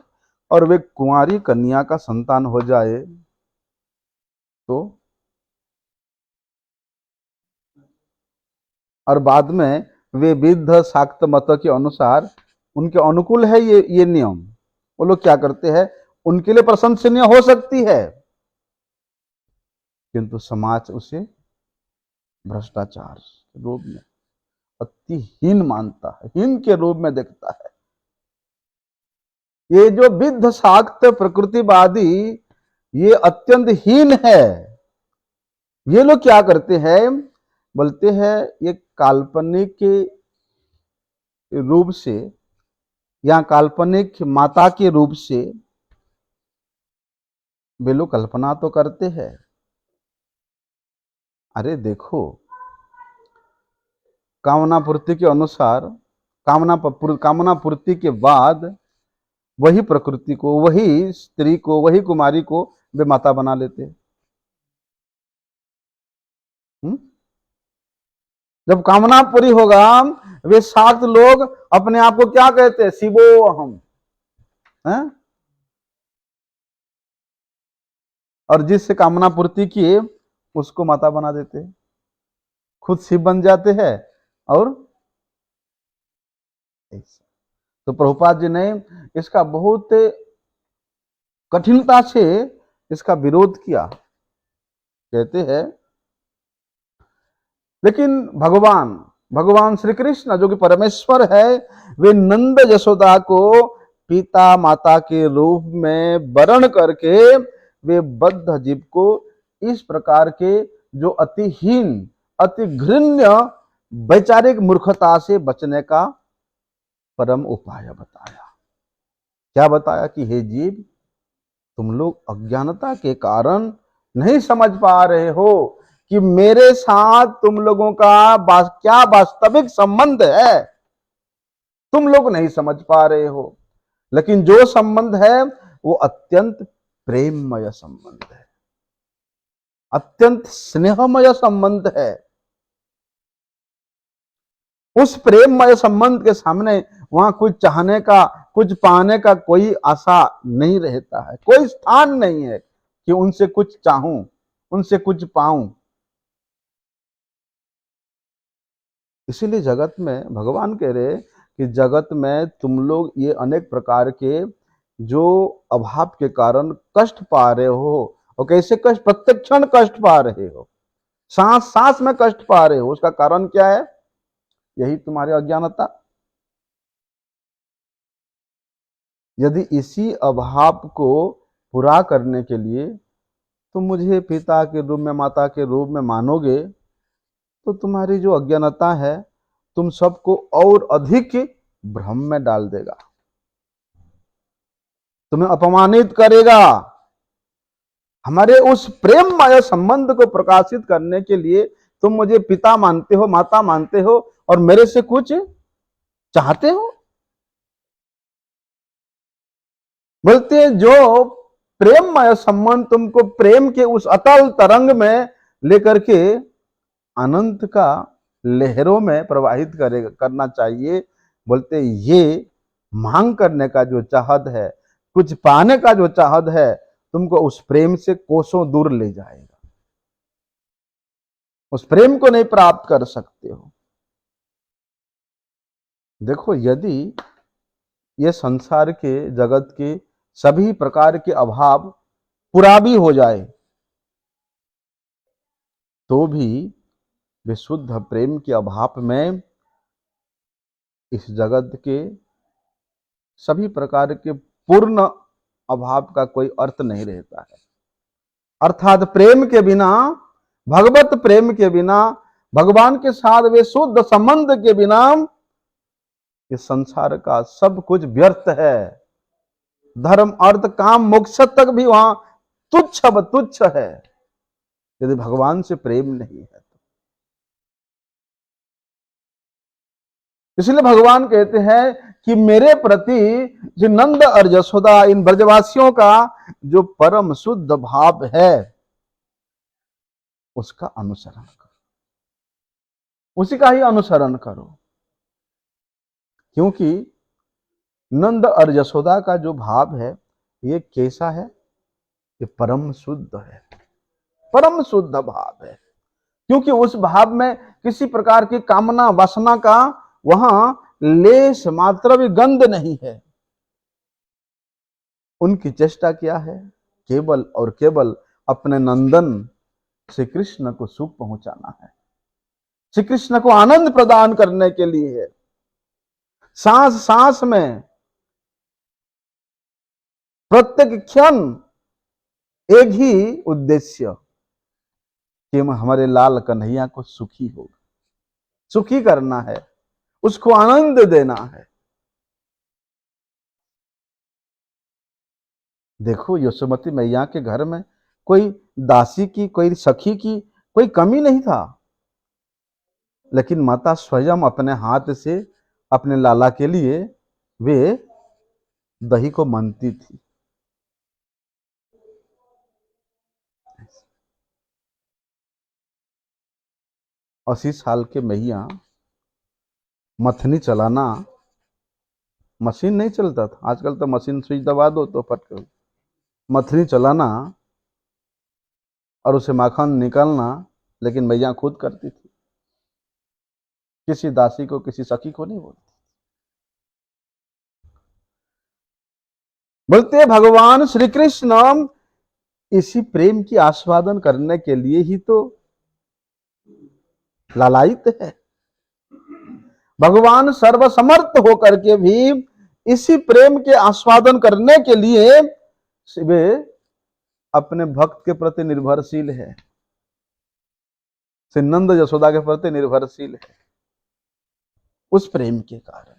और वे कुंवारी कन्या का संतान हो जाए तो, और बाद में वे विद्ध शाक्त मत के अनुसार उनके अनुकूल है ये नियम, वो लोग क्या करते हैं, उनके लिए प्रशंसनीय हो सकती है, किंतु समाज उसे भ्रष्टाचार के रूप में अति हीन मानता है, हीन के रूप में देखता है। ये जो विद्ध शाक्त प्रकृतिवादी ये अत्यंत हीन है। ये लोग क्या करते हैं, बोलते हैं ये काल्पनिक के रूप से या काल्पनिक माता के रूप से वे लोग कल्पना तो करते हैं। अरे देखो, कामना पूर्ति के अनुसार कामना पूर्ति के बाद वही प्रकृति को, वही स्त्री को, वही कुमारी को वे माता बना लेते। जब कामना पूरी होगा, वे शाक्त लोग अपने आप को क्या कहते हैं, शिवो अहम है? और जिससे कामना पूर्ति किए उसको माता बना देते, खुद शिव बन जाते हैं। और तो प्रभुपाद जी ने इसका बहुत कठिनता से इसका विरोध किया। कहते हैं, लेकिन भगवान श्री कृष्ण जो कि परमेश्वर है, वे नंद यशोदा को पिता माता के रूप में वर्ण करके वे बद्ध जीव को इस प्रकार के जो अतिहीन, अति घृण्य वैचारिक मूर्खता से बचने का परम उपाय बताया। क्या बताया कि हे जीव, तुम लोग अज्ञानता के कारण नहीं समझ पा रहे हो कि मेरे साथ तुम लोगों का क्या वास्तविक संबंध है। तुम लोग नहीं समझ पा रहे हो, लेकिन जो संबंध है वो अत्यंत प्रेममय संबंध है, अत्यंत स्नेहमय संबंध है। उस प्रेममय संबंध के सामने वहां कुछ चाहने का, कुछ पाने का कोई आशा नहीं रहता है, कोई स्थान नहीं है कि उनसे कुछ चाहूं, उनसे कुछ पाऊं। इसीलिए जगत में भगवान कह रहे कि जगत में तुम लोग ये अनेक प्रकार के जो अभाव के कारण कष्ट पा रहे हो, और कैसे कष्ट, प्रत्येक क्षण कष्ट पा रहे हो, सांस सांस में कष्ट पा रहे हो, उसका कारण क्या है? यही तुम्हारी अज्ञानता। यदि इसी अभाव को पूरा करने के लिए तुम मुझे पिता के रूप में, माता के रूप में मानोगे, तो तुम्हारी जो अज्ञानता है तुम सबको और अधिक भ्रम में डाल देगा, तुम्हें अपमानित करेगा। हमारे उस प्रेममय संबंध को प्रकाशित करने के लिए तुम मुझे पिता मानते हो, माता मानते हो, और मेरे से कुछ चाहते हो। बोलते हैं जो प्रेममय संबंध तुमको प्रेम के उस अतल तरंग में लेकर के अनंत का लहरों में प्रवाहित करना चाहिए। बोलते ये मांग करने का जो चाहत है, कुछ पाने का जो चाहत है, तुमको उस प्रेम से कोसों दूर ले जाएगा। उस प्रेम को नहीं प्राप्त कर सकते हो। देखो, यदि ये संसार के जगत के सभी प्रकार के अभाव पूरा भी हो जाए तो भी विशुद्ध प्रेम के अभाव में इस जगत के सभी प्रकार के पूर्ण अभाव का कोई अर्थ नहीं रहता है। अर्थात प्रेम के बिना, भगवत प्रेम के बिना, भगवान के साथ वे शुद्ध संबंध के बिना इस संसार का सब कुछ व्यर्थ है। धर्म, अर्थ, काम, मोक्ष तक भी वहां तुच्छ व तुच्छ है यदि भगवान से प्रेम नहीं है तो। इसलिए भगवान कहते हैं कि मेरे प्रति जो नंद और यशोदा, इन ब्रजवासियों का जो परम शुद्ध भाव है उसका अनुसरण करो, उसी का ही अनुसरण करो। क्योंकि नंद और यशोदा का जो भाव है ये कैसा है? ये परम शुद्ध है, परम शुद्ध भाव है। क्योंकि उस भाव में किसी प्रकार की कामना, वासना का वहां लेश मात्र भी गंध नहीं है। उनकी चेष्टा क्या है? केवल और केवल अपने नंदन श्री कृष्ण को सुख पहुंचाना है, श्री कृष्ण को आनंद प्रदान करने के लिए है। सांस सांस में, प्रत्येक क्षण एक ही उद्देश्य कि हमारे लाल कन्हैया को सुखी होगा, सुखी करना है, उसको आनंद देना है। देखो, यशोमती मैया के घर में कोई दासी की, कोई सखी की कोई कमी नहीं था, लेकिन माता स्वयं अपने हाथ से अपने लाला के लिए वे दही को मनती थी। 80 साल के मैया मथनी चलाना, मशीन नहीं चलता था, आजकल तो मशीन स्विच दबा दो तो फट कर, मथनी चलाना और उसे माखन निकालना, लेकिन मैया खुद करती थी, किसी दासी को, किसी सखी को नहीं बोलती। बोलते भगवान श्री कृष्ण इसी प्रेम की आस्वादन करने के लिए ही तो लालायित है। भगवान सर्वसमर्थ होकर के भी इसी प्रेम के आस्वादन करने के लिए वे अपने भक्त के प्रति निर्भरशील है, से नंद यशोदा के प्रति निर्भरशील है, उस प्रेम के कारण।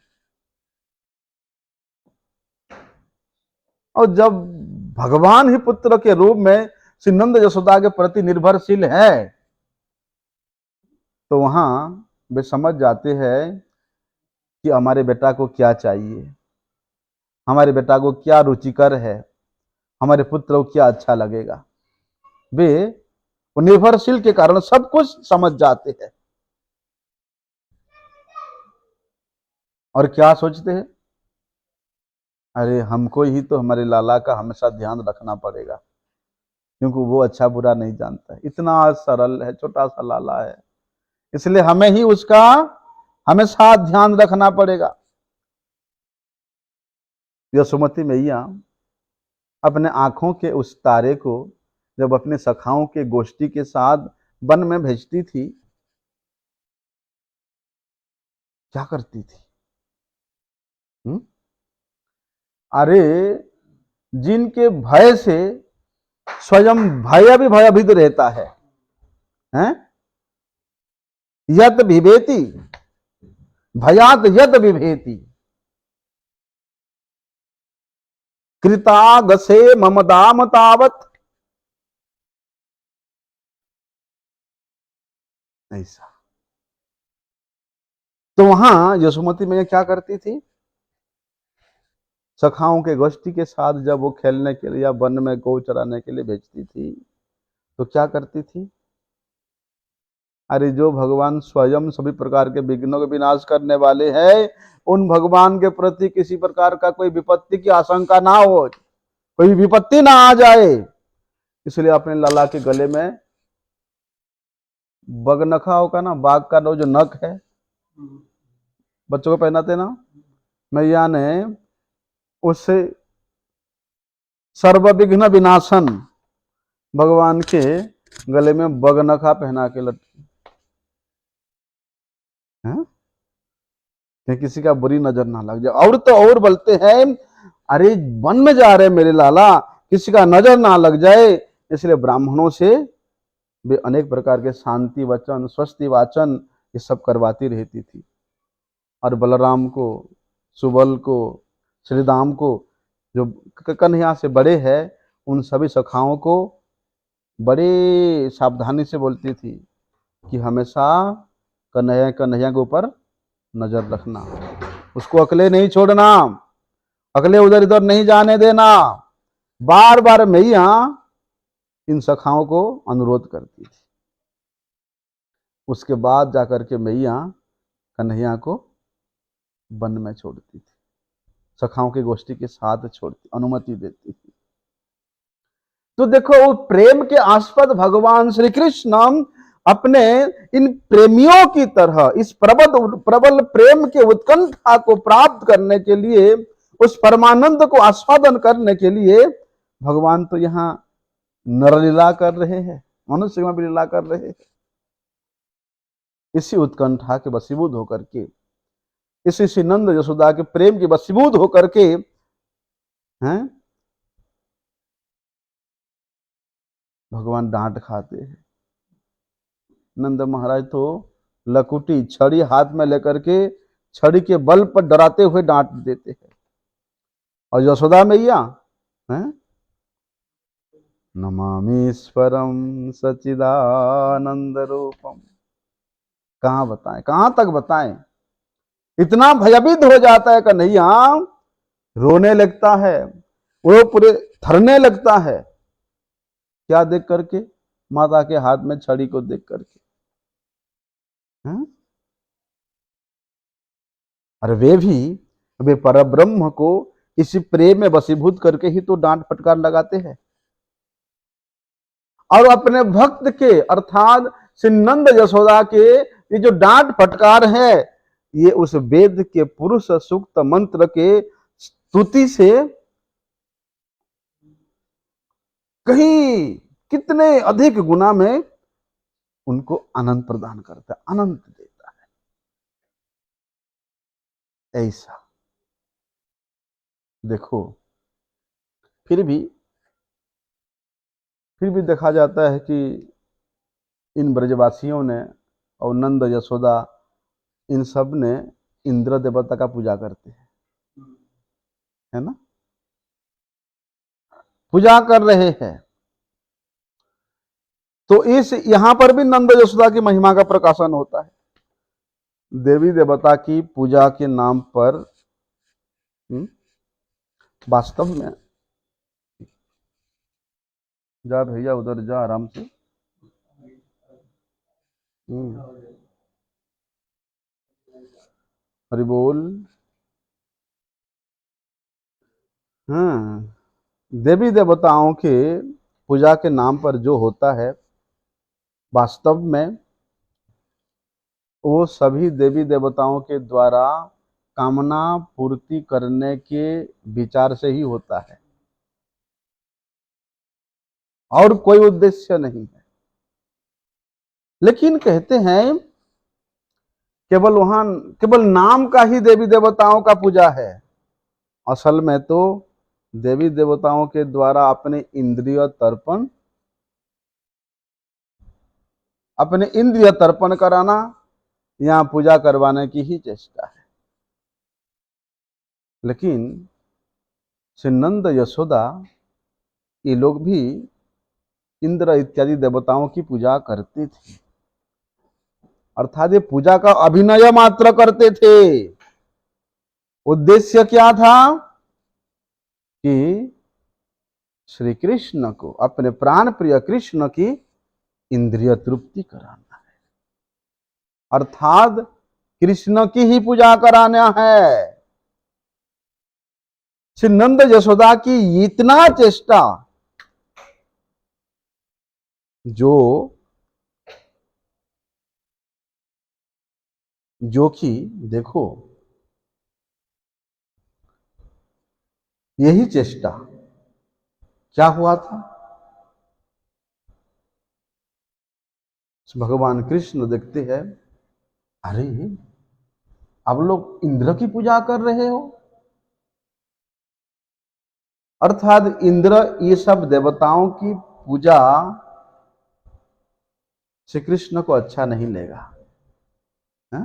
और जब भगवान ही पुत्र के रूप में श्री नंद यशोदा के प्रति निर्भरशील है तो वहां वे समझ जाते हैं कि हमारे बेटा को क्या चाहिए, हमारे बेटा को क्या रुचिकर है, हमारे पुत्र को क्या अच्छा लगेगा। वे निर्भरशील के कारण सब कुछ समझ जाते हैं और क्या सोचते हैं, अरे हमको ही तो हमारे लाला का हमेशा ध्यान रखना पड़ेगा, क्योंकि वो अच्छा बुरा नहीं जानता है, इतना सरल है, छोटा सा लाला है, इसलिए हमें ही उसका हमेशा ध्यान रखना पड़ेगा। यशोमती मैया अपने आंखों के उस तारे को जब अपने सखाओं के गोष्ठी के साथ वन में भेजती थी, क्या करती थी? अरे जिनके भय से स्वयं भय भी भयभीत रहता है, हैं? यत विभेति भयात यत विभेति कृतागसे मम दाम तावत, ऐसा। तो वहां यशोमती मैया क्या करती थी? सखाओं के गोष्ठी के साथ जब वो खेलने के लिए या वन में गौ चराने के लिए भेजती थी तो क्या करती थी? अरे जो भगवान स्वयं सभी प्रकार के विघ्नों का विनाश करने वाले हैं, उन भगवान के प्रति किसी प्रकार का कोई विपत्ति की आशंका ना हो, कोई विपत्ति ना आ जाए, इसलिए अपने लाला के गले में बगनखा का ना, बाघ का जो नख है, बच्चों को पहनाते ना, मैया ने उससे सर्व विघ्न विनाशन भगवान के गले में बगनखा पहना के लटकी है कि किसी का बुरी नजर ना लग जाए। और तो और बोलते हैं, अरे वन में जा रहे मेरे लाला, किसी का नजर ना लग जाए, इसलिए ब्राह्मणों से वे अनेक प्रकार के शांति वचन, स्वस्ति वाचन ये सब करवाती रहती थी। और बलराम को, सुबल को, श्रीदाम को, जो कन्हैया से बड़े हैं, उन सभी सखाओं को बड़े सावधानी से बोलती थी कि हमेशा कन्हैया के ऊपर नजर रखना, उसको अकेले नहीं छोड़ना, अकेले उधर इधर नहीं जाने देना। बार बार मैया इन सखाओं को अनुरोध करती थी। उसके बाद जाकर के मैया कन्हैया को वन में छोड़ती थी, सखाओं की गोष्ठी के साथ छोड़ती, अनुमति देती थी। तो देखो, वो प्रेम के आस्पद भगवान श्री कृष्ण अपने इन प्रेमियों की तरह इस प्रबल प्रेम के उत्कंठा को प्राप्त करने के लिए, उस परमानंद को आस्वादन करने के लिए भगवान तो यहां नरलीला कर रहे हैं, मनुष्य में भी लीला कर रहे हैं। इसी उत्कंठा के वशीभूत होकर के, इसी नंद यशोदा के प्रेम के वशीभूत होकर के हैं भगवान डांट खाते हैं। नंद महाराज तो लकुटी छड़ी हाथ में लेकर के छड़ी के बल पर डराते हुए डांट देते हैं। और यशोदा मैया हैं, नमामीश्वरम सच्चिदानंद रूपम, कहां बताएं, कहां तक बताएं। इतना भयभीत हो जाता है कन्हैया, रोने लगता है, वो पूरे थरने लगता है। क्या देख करके? माता के हाथ में छड़ी को देख करके। अरे वे परब्रह्म को इसी प्रेम में वशीभूत करके ही तो डांट फटकार लगाते हैं। और अपने भक्त के अर्थात श्री नंद यशोदा के ये जो डांट फटकार है, ये उस वेद के पुरुष सूक्त मंत्र के स्तुति से कहीं कितने अधिक गुना में उनको आनंद प्रदान करता है, आनंद देता है। ऐसा देखो, फिर भी देखा जाता है कि इन ब्रजवासियों ने और नंद यशोदा इन सब ने इंद्र देवता का पूजा करते हैं, है ना, पूजा कर रहे हैं। तो इस यहां पर भी नंद यशोदा की महिमा का प्रकाशन होता है। देवी देवता की पूजा के नाम पर वास्तव में, जा भैया उधर जा आराम से, हरि बोल। देवी देवताओं के पूजा के नाम पर जो होता है, वास्तव में वो सभी देवी देवताओं के द्वारा कामना पूर्ति करने के विचार से ही होता है, और कोई उद्देश्य नहीं है। लेकिन कहते हैं केवल नाम का ही देवी देवताओं का पूजा है। असल में तो देवी देवताओं के द्वारा अपने इंद्रिय तर्पण कराना या पूजा करवाने की ही चेष्टा है। लेकिन श्री नंद यशोदा ये लोग भी इंद्र इत्यादि देवताओं की पूजा करते थे, अर्थात ये पूजा का अभिनय मात्र करते थे। उद्देश्य क्या था कि श्री कृष्ण को, अपने प्राण प्रिय कृष्ण की इंद्रिय तृप्ति कराना है, अर्थात कृष्ण की ही पूजा कराना है। श्री नंद यशोदा की इतना चेष्टा, जो जो कि देखो यही चेष्टा क्या हुआ था, भगवान कृष्ण देखते हैं, अरे अब लोग इंद्र की पूजा कर रहे हो, अर्थात इंद्र ये सब देवताओं की पूजा श्री कृष्ण को अच्छा नहीं लेगा है?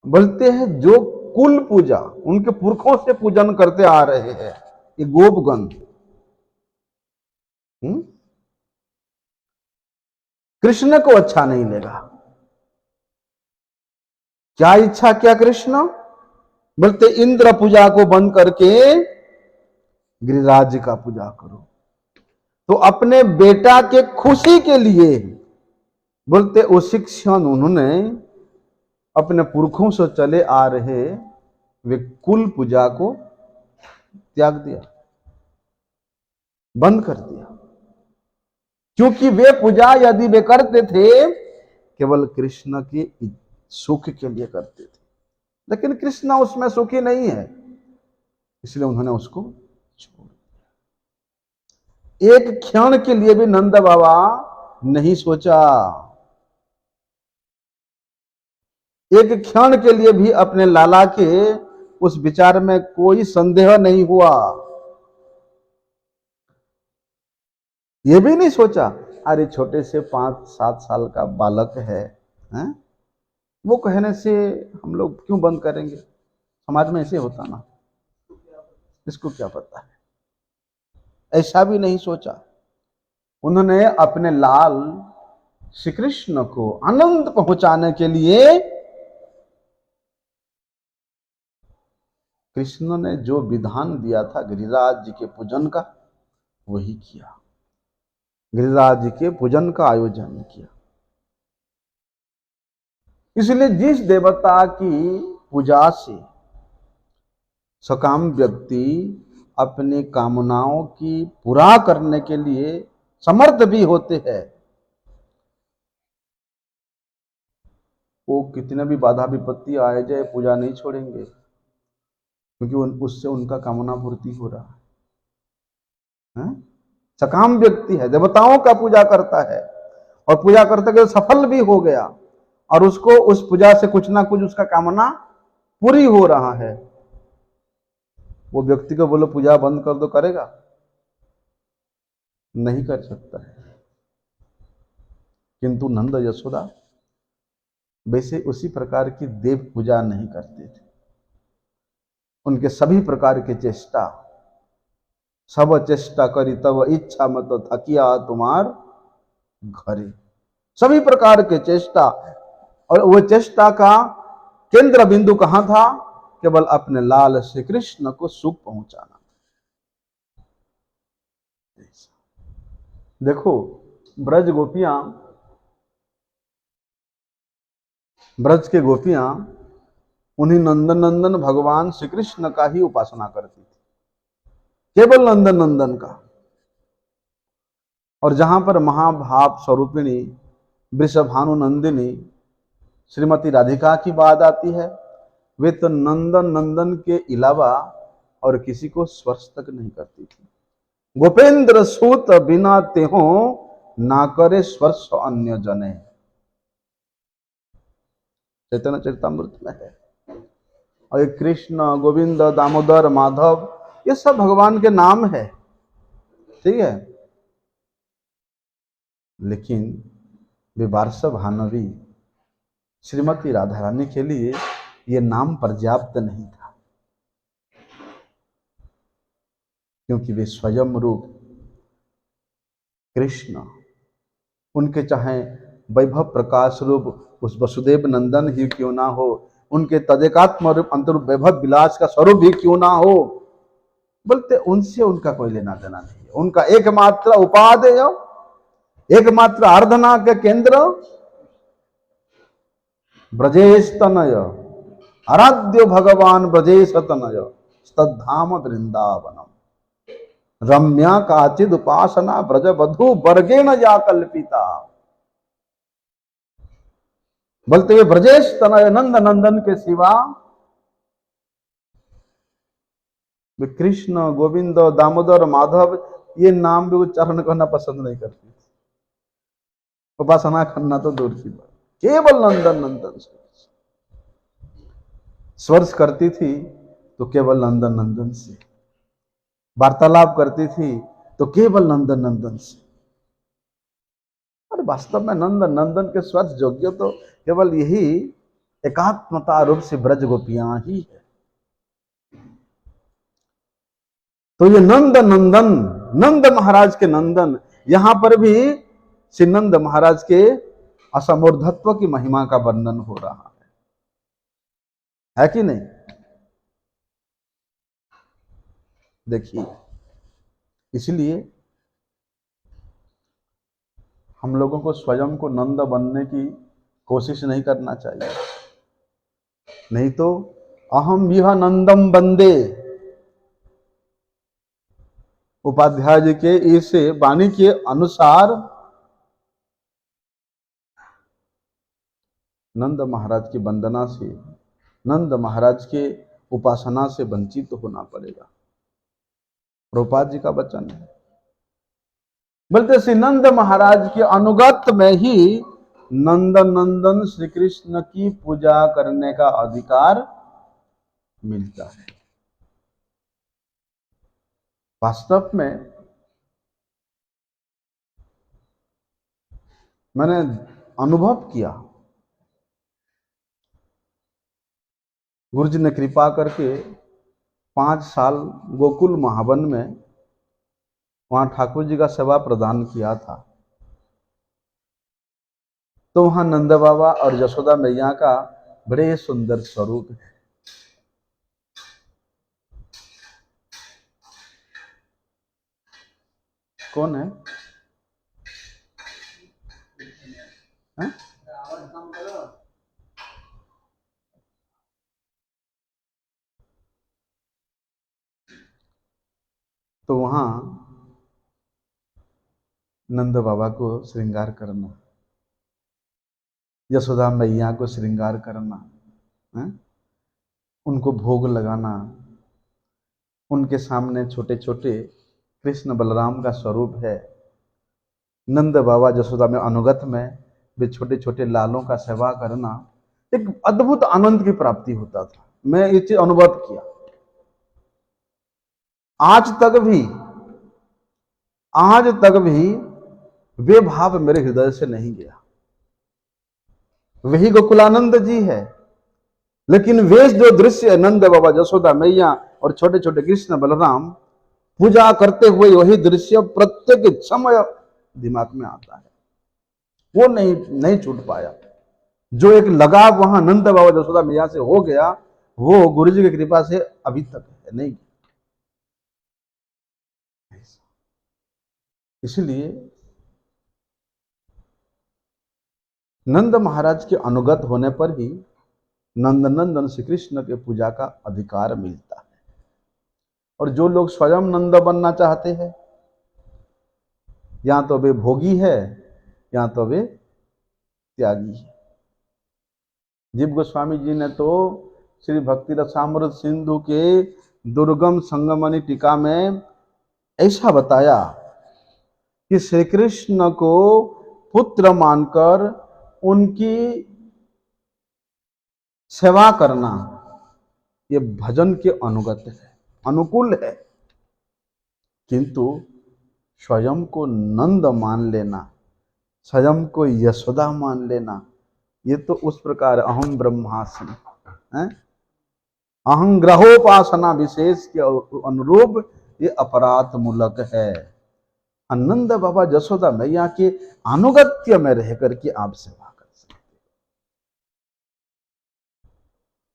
बोलते हैं जो कुल पूजा उनके पुरखों से पूजन करते आ रहे हैं, ये गोपगण कृष्ण को अच्छा नहीं लेगा। क्या इच्छा क्या कृष्ण, बोलते इंद्र पूजा को बंद करके गिरिराज का पूजा करो। तो अपने बेटा के खुशी के लिए बोलते उसी क्षण उन्होंने अपने पुरखों से चले आ रहे वे कुल पूजा को त्याग दिया, बंद कर दिया, क्योंकि वे पूजा यदि वे करते थे केवल कृष्ण के सुख के लिए करते थे, लेकिन कृष्ण उसमें सुखी नहीं है, इसलिए उन्होंने उसको छोड़ दिया। एक क्षण के लिए भी नंद बाबा नहीं सोचा, एक क्षण के लिए भी अपने लाला के उस विचार में कोई संदेह नहीं हुआ, यह भी नहीं सोचा अरे छोटे से 5-7 साल का बालक है, हैं? वो कहने से हम लोग क्यों बंद करेंगे, समाज में ऐसे होता ना, इसको क्या पता है, ऐसा भी नहीं सोचा। उन्होंने अपने लाल श्री कृष्ण को आनंद पहुंचाने के लिए कृष्ण ने जो विधान दिया था गिरिराज जी के पूजन का वही किया, गिरिराज जी के पूजन का आयोजन किया। इसलिए जिस देवता की पूजा से सकाम व्यक्ति अपनी कामनाओं की पूरा करने के लिए समर्थ भी होते हैं, वो कितने भी बाधा विपत्ति आए जाए पूजा नहीं छोड़ेंगे, क्योंकि उससे उनका कामना पूर्ति हो रहा है। सकाम व्यक्ति है, देवताओं का पूजा करता है और पूजा करते करते सफल भी हो गया और उसको उस पूजा से कुछ ना कुछ उसका कामना पूरी हो रहा है, वो व्यक्ति को बोलो पूजा बंद कर दो, करेगा? नहीं कर सकता है। किंतु नंद यशोदा वैसे उसी प्रकार की देव पूजा नहीं करते थे, उनके सभी प्रकार के चेष्टा, सब चेष्टा करी तब इच्छा मत थकिया तुम्हार घरे, सभी प्रकार के चेष्टा, और वो चेष्टा का केंद्र बिंदु कहां था, केवल अपने लाल श्री कृष्ण को सुख पहुंचाना। देखो ब्रज गोपियां, ब्रज के गोपियां उन्हीं नंदन नंदन भगवान श्री कृष्ण का ही उपासना करती थी, केवल नंदन नंदन का। और जहां पर महाभाव स्वरूपिणी वृषभानु नंदिनी श्रीमती राधिका की बात आती है, वे तो नंदन नंदन के अलावा और किसी को स्पर्श तक नहीं करती थी। गोपेंद्र सूत बिना तेहो ना करे स्पर्श अन्य जने, चैतन्य चरितामृत में है। और ये कृष्ण गोविंद दामोदर माधव ये सब भगवान के नाम है, ठीक है, लेकिन वे वार्षभानवी श्रीमती राधा रानी के लिए ये नाम पर्याप्त नहीं था, क्योंकि वे स्वयं रूप कृष्ण, उनके चाहे वैभव प्रकाश रूप उस वसुदेव नंदन ही क्यों ना हो, उनके तदेकात्म रूप अंतरूप वैभव विलास का स्वरूप भी क्यों ना हो, बोलते उनसे उनका कोई लेना देना नहीं है। उनका एकमात्र उपादेय, एकमात्र आराधना के केंद्र ब्रजेश तनय, आराध्य भगवान ब्रजेश तनय तद्धाम वृंदावनम, रम्या काचिद उपासना ब्रज बधु वर्गेण या कल्पिता। बोलते हुए ब्रजेश तनय नंद नंदन के सिवा वे कृष्ण, गोविंद, दामोदर, माधव ये नाम भी उच्चारण करना पसंद नहीं करती, उपासना करना तो दूर की बात, केवल नंदन नंदन से स्पर्श करती थी, तो केवल नंदन नंदन से वार्तालाप करती थी, तो केवल नंदन नंदन से। और वास्तव में नंदन नंदन के स्पर्श योग्य तो केवल यही एकात्मता रूप से ब्रज गोपियां ही है। तो ये नंद नंदन, नंद महाराज के नंदन, यहां पर भी श्री नंद महाराज के असमूर्धत्व की महिमा का वर्णन हो रहा है कि नहीं? देखिए, इसलिए हम लोगों को स्वयं को नंद बनने की कोशिश नहीं करना चाहिए, नहीं तो अहम यह नंदम बंदे, उपाध्याय जी के इस वाणी के अनुसार नंद महाराज की वंदना से, नंद महाराज के उपासना से वंचित होना पड़ेगा। प्रभुपाद जी का वचन है, बोलते श्री नंद महाराज के अनुगत में ही नंद नंदन श्री कृष्ण की पूजा करने का अधिकार मिलता है। वास्तव में मैंने अनुभव किया, गुरु जी ने कृपा करके 5 साल गोकुल महावन में वहां ठाकुर जी का सेवा प्रदान किया था। तो वहां नंद बाबा और यशोदा मैया का बड़े सुंदर स्वरूप है। कौन है? तो वहां नंद बाबा को श्रृंगार करना, यशोदा मैया को श्रृंगार करना, उनको भोग लगाना, उनके सामने छोटे छोटे कृष्ण बलराम का स्वरूप है। नंद बाबा यशोदा में अनुगत में वे छोटे छोटे लालों का सेवा करना एक अद्भुत आनंद की प्राप्ति होता था। मैं ये चीज अनुभव किया, आज तक भी वे भाव मेरे हृदय से नहीं गया। वही गोकुलानंद जी है, लेकिन वे जो दृश्य नंद बाबा यशोदा मैया और छोटे छोटे कृष्ण बलराम पूजा करते हुए, वही दृश्य प्रत्येक समय दिमाग में आता है, वो नहीं छूट पाया। जो एक लगाव वहां नंद बाबा यशोदा मैया से हो गया, वो गुरु जी की कृपा से अभी तक है नहीं। इसलिए नंद महाराज के अनुगत होने पर ही नंदनंदन श्री कृष्ण के पूजा का अधिकार मिलता है। और जो लोग स्वयं नंद बनना चाहते हैं, या तो वे भोगी है या तो वे त्यागी है। जीव गोस्वामी जी ने तो श्री भक्ति रसामृत सिंधु के दुर्गम संगमणि टीका में ऐसा बताया कि श्री कृष्ण को पुत्र मानकर उनकी सेवा करना ये भजन के अनुगत है, अनुकूल है। किंतु स्वयं को नंद मान लेना, स्वयं को यशोदा मान लेना, ये तो उस प्रकार अहम ब्रह्मास्मि, अहं ग्रहोपासना विशेष के अनुरूप ये अपराध मूलक है। नंद बाबा यशोदा मैया के अनुगत्य में रह करके आप सेवा कर सकते हो।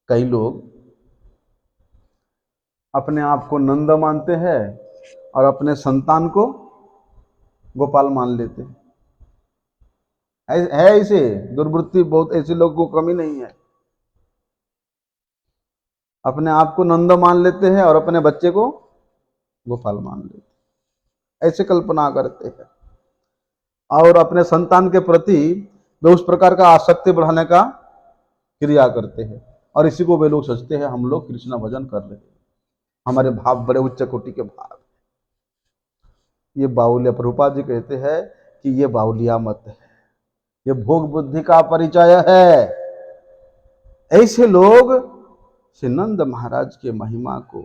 कई लोग अपने आप को नंद मानते हैं और अपने संतान को गोपाल मान लेते हैं। है ऐसे दुर्वृत्ति, बहुत ऐसे लोगों को कमी नहीं है। अपने आप को नंद मान लेते हैं और अपने बच्चे को गोपाल मान लेते हैं, ऐसे कल्पना करते हैं। और अपने संतान के प्रति वे उस प्रकार का आसक्ति बढ़ाने का क्रिया करते हैं, और इसी को वे लोग सोचते हैं हम लोग कृष्ण भजन कर रहे हैं, हमारे भाव बड़े उच्च कोटि के भाव। ये बाहुल्य, प्रभुपाद जी कहते हैं कि ये बाहुलिया मत है, ये भोग बुद्धि का परिचय है। ऐसे लोग श्री नंद महाराज के महिमा को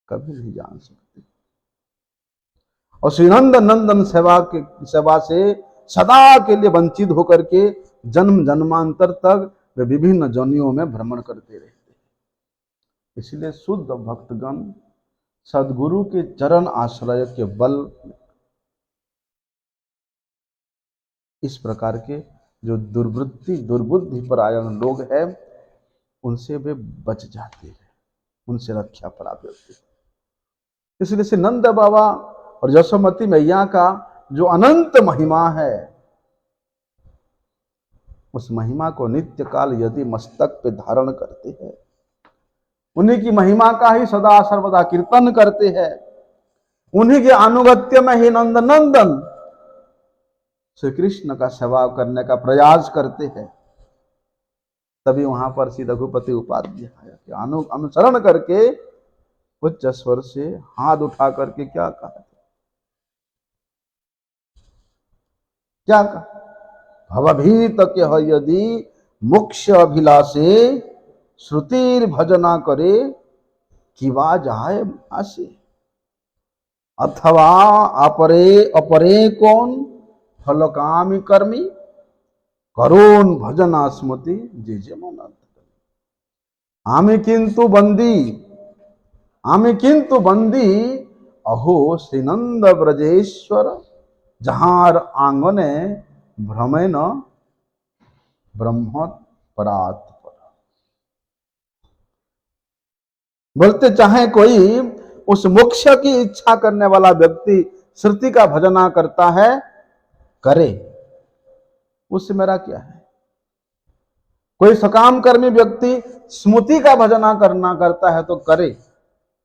कभी नहीं जान सकते, और श्री नंद नंदन सेवा से सदा के लिए वंचित होकर के जन्म जन्मांतर तक वे विभिन्न जोनियों में भ्रमण करते रहते हैं। इसलिए शुद्ध भक्तगण सदगुरु के चरण आश्रय के बल इस प्रकार के जो दुर्बुद्धि परायण लोग हैं उनसे वे बच जाते हैं, उनसे रक्षा प्राप्त होती है। इसलिए श्री नंद बाबा और यशोमती मैया का जो अनंत महिमा है, उस महिमा को नित्य काल यदि मस्तक पे धारण करते हैं, उन्हीं की महिमा का ही सदा सर्वदा कीर्तन करते हैं, उन्हीं के अनुगत्य में ही नंद नंदन श्री कृष्ण का सेवा करने का प्रयास करते हैं, तभी वहां पर श्री रघुपति उपाध्याय के अनुसरण करके उच्च स्वर से हाथ उठा करके क्या कहा, क्या कहा, भवभीत के हो यदि मोक्ष अभिलाषे श्रुतिर भजना करे किवा जाए आसे, अथवा अपरे अपरे कौन फलकामी कर्मी करुण भजना स्मृति जे जे मन। आमी किंतु बंदी अहो श्रीनंद ब्रजेश्वर जहार आंगने भ्रमेन ब्रह्म परात। बोलते चाहे कोई उस मोक्ष की इच्छा करने वाला व्यक्ति श्रुति का भजना करता है, करे, उससे मेरा क्या है। कोई सकाम कर्मी व्यक्ति स्मृति का भजना करना करता है तो करे,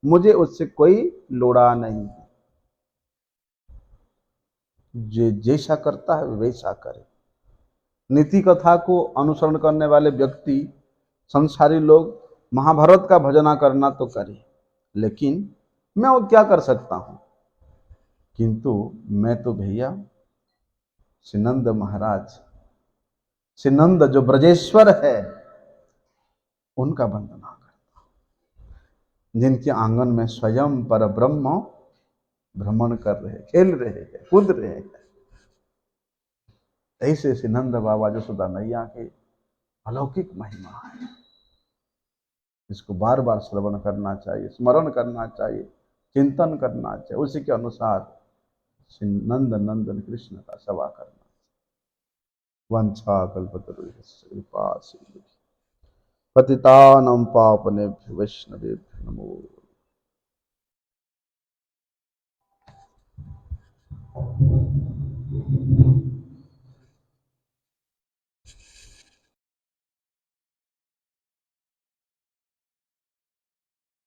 मुझे उससे कोई लोड़ा नहीं। जो जैसा करता है वैसा करे। नीति कथा को अनुसरण करने वाले व्यक्ति, संसारी लोग महाभारत का भजना करना तो करे, लेकिन मैं वो क्या कर सकता हूं। किंतु मैं तो भैया श्री नंद महाराज, श्री नंद जो ब्रजेश्वर है, उनका वंदना करता हूं, जिनके आंगन में स्वयं पर ब्रह्म भ्रमण कर रहे, खेल रहे हैं, कूद रहे हैं। ऐसे श्री नंद बाबा यशोदा मैया के अलौकिक महिमा है। इसको बार बार श्रवण करना चाहिए, स्मरण करना चाहिए, चिंतन करना चाहिए, उसी के अनुसार श्री नंद नंदन कृष्ण का सेवा करना। वंशा कल्पतरुभ्यश्च कृपा सिंधु पतितानां पावनेभ्यो वैष्णवेभ्यो नमो।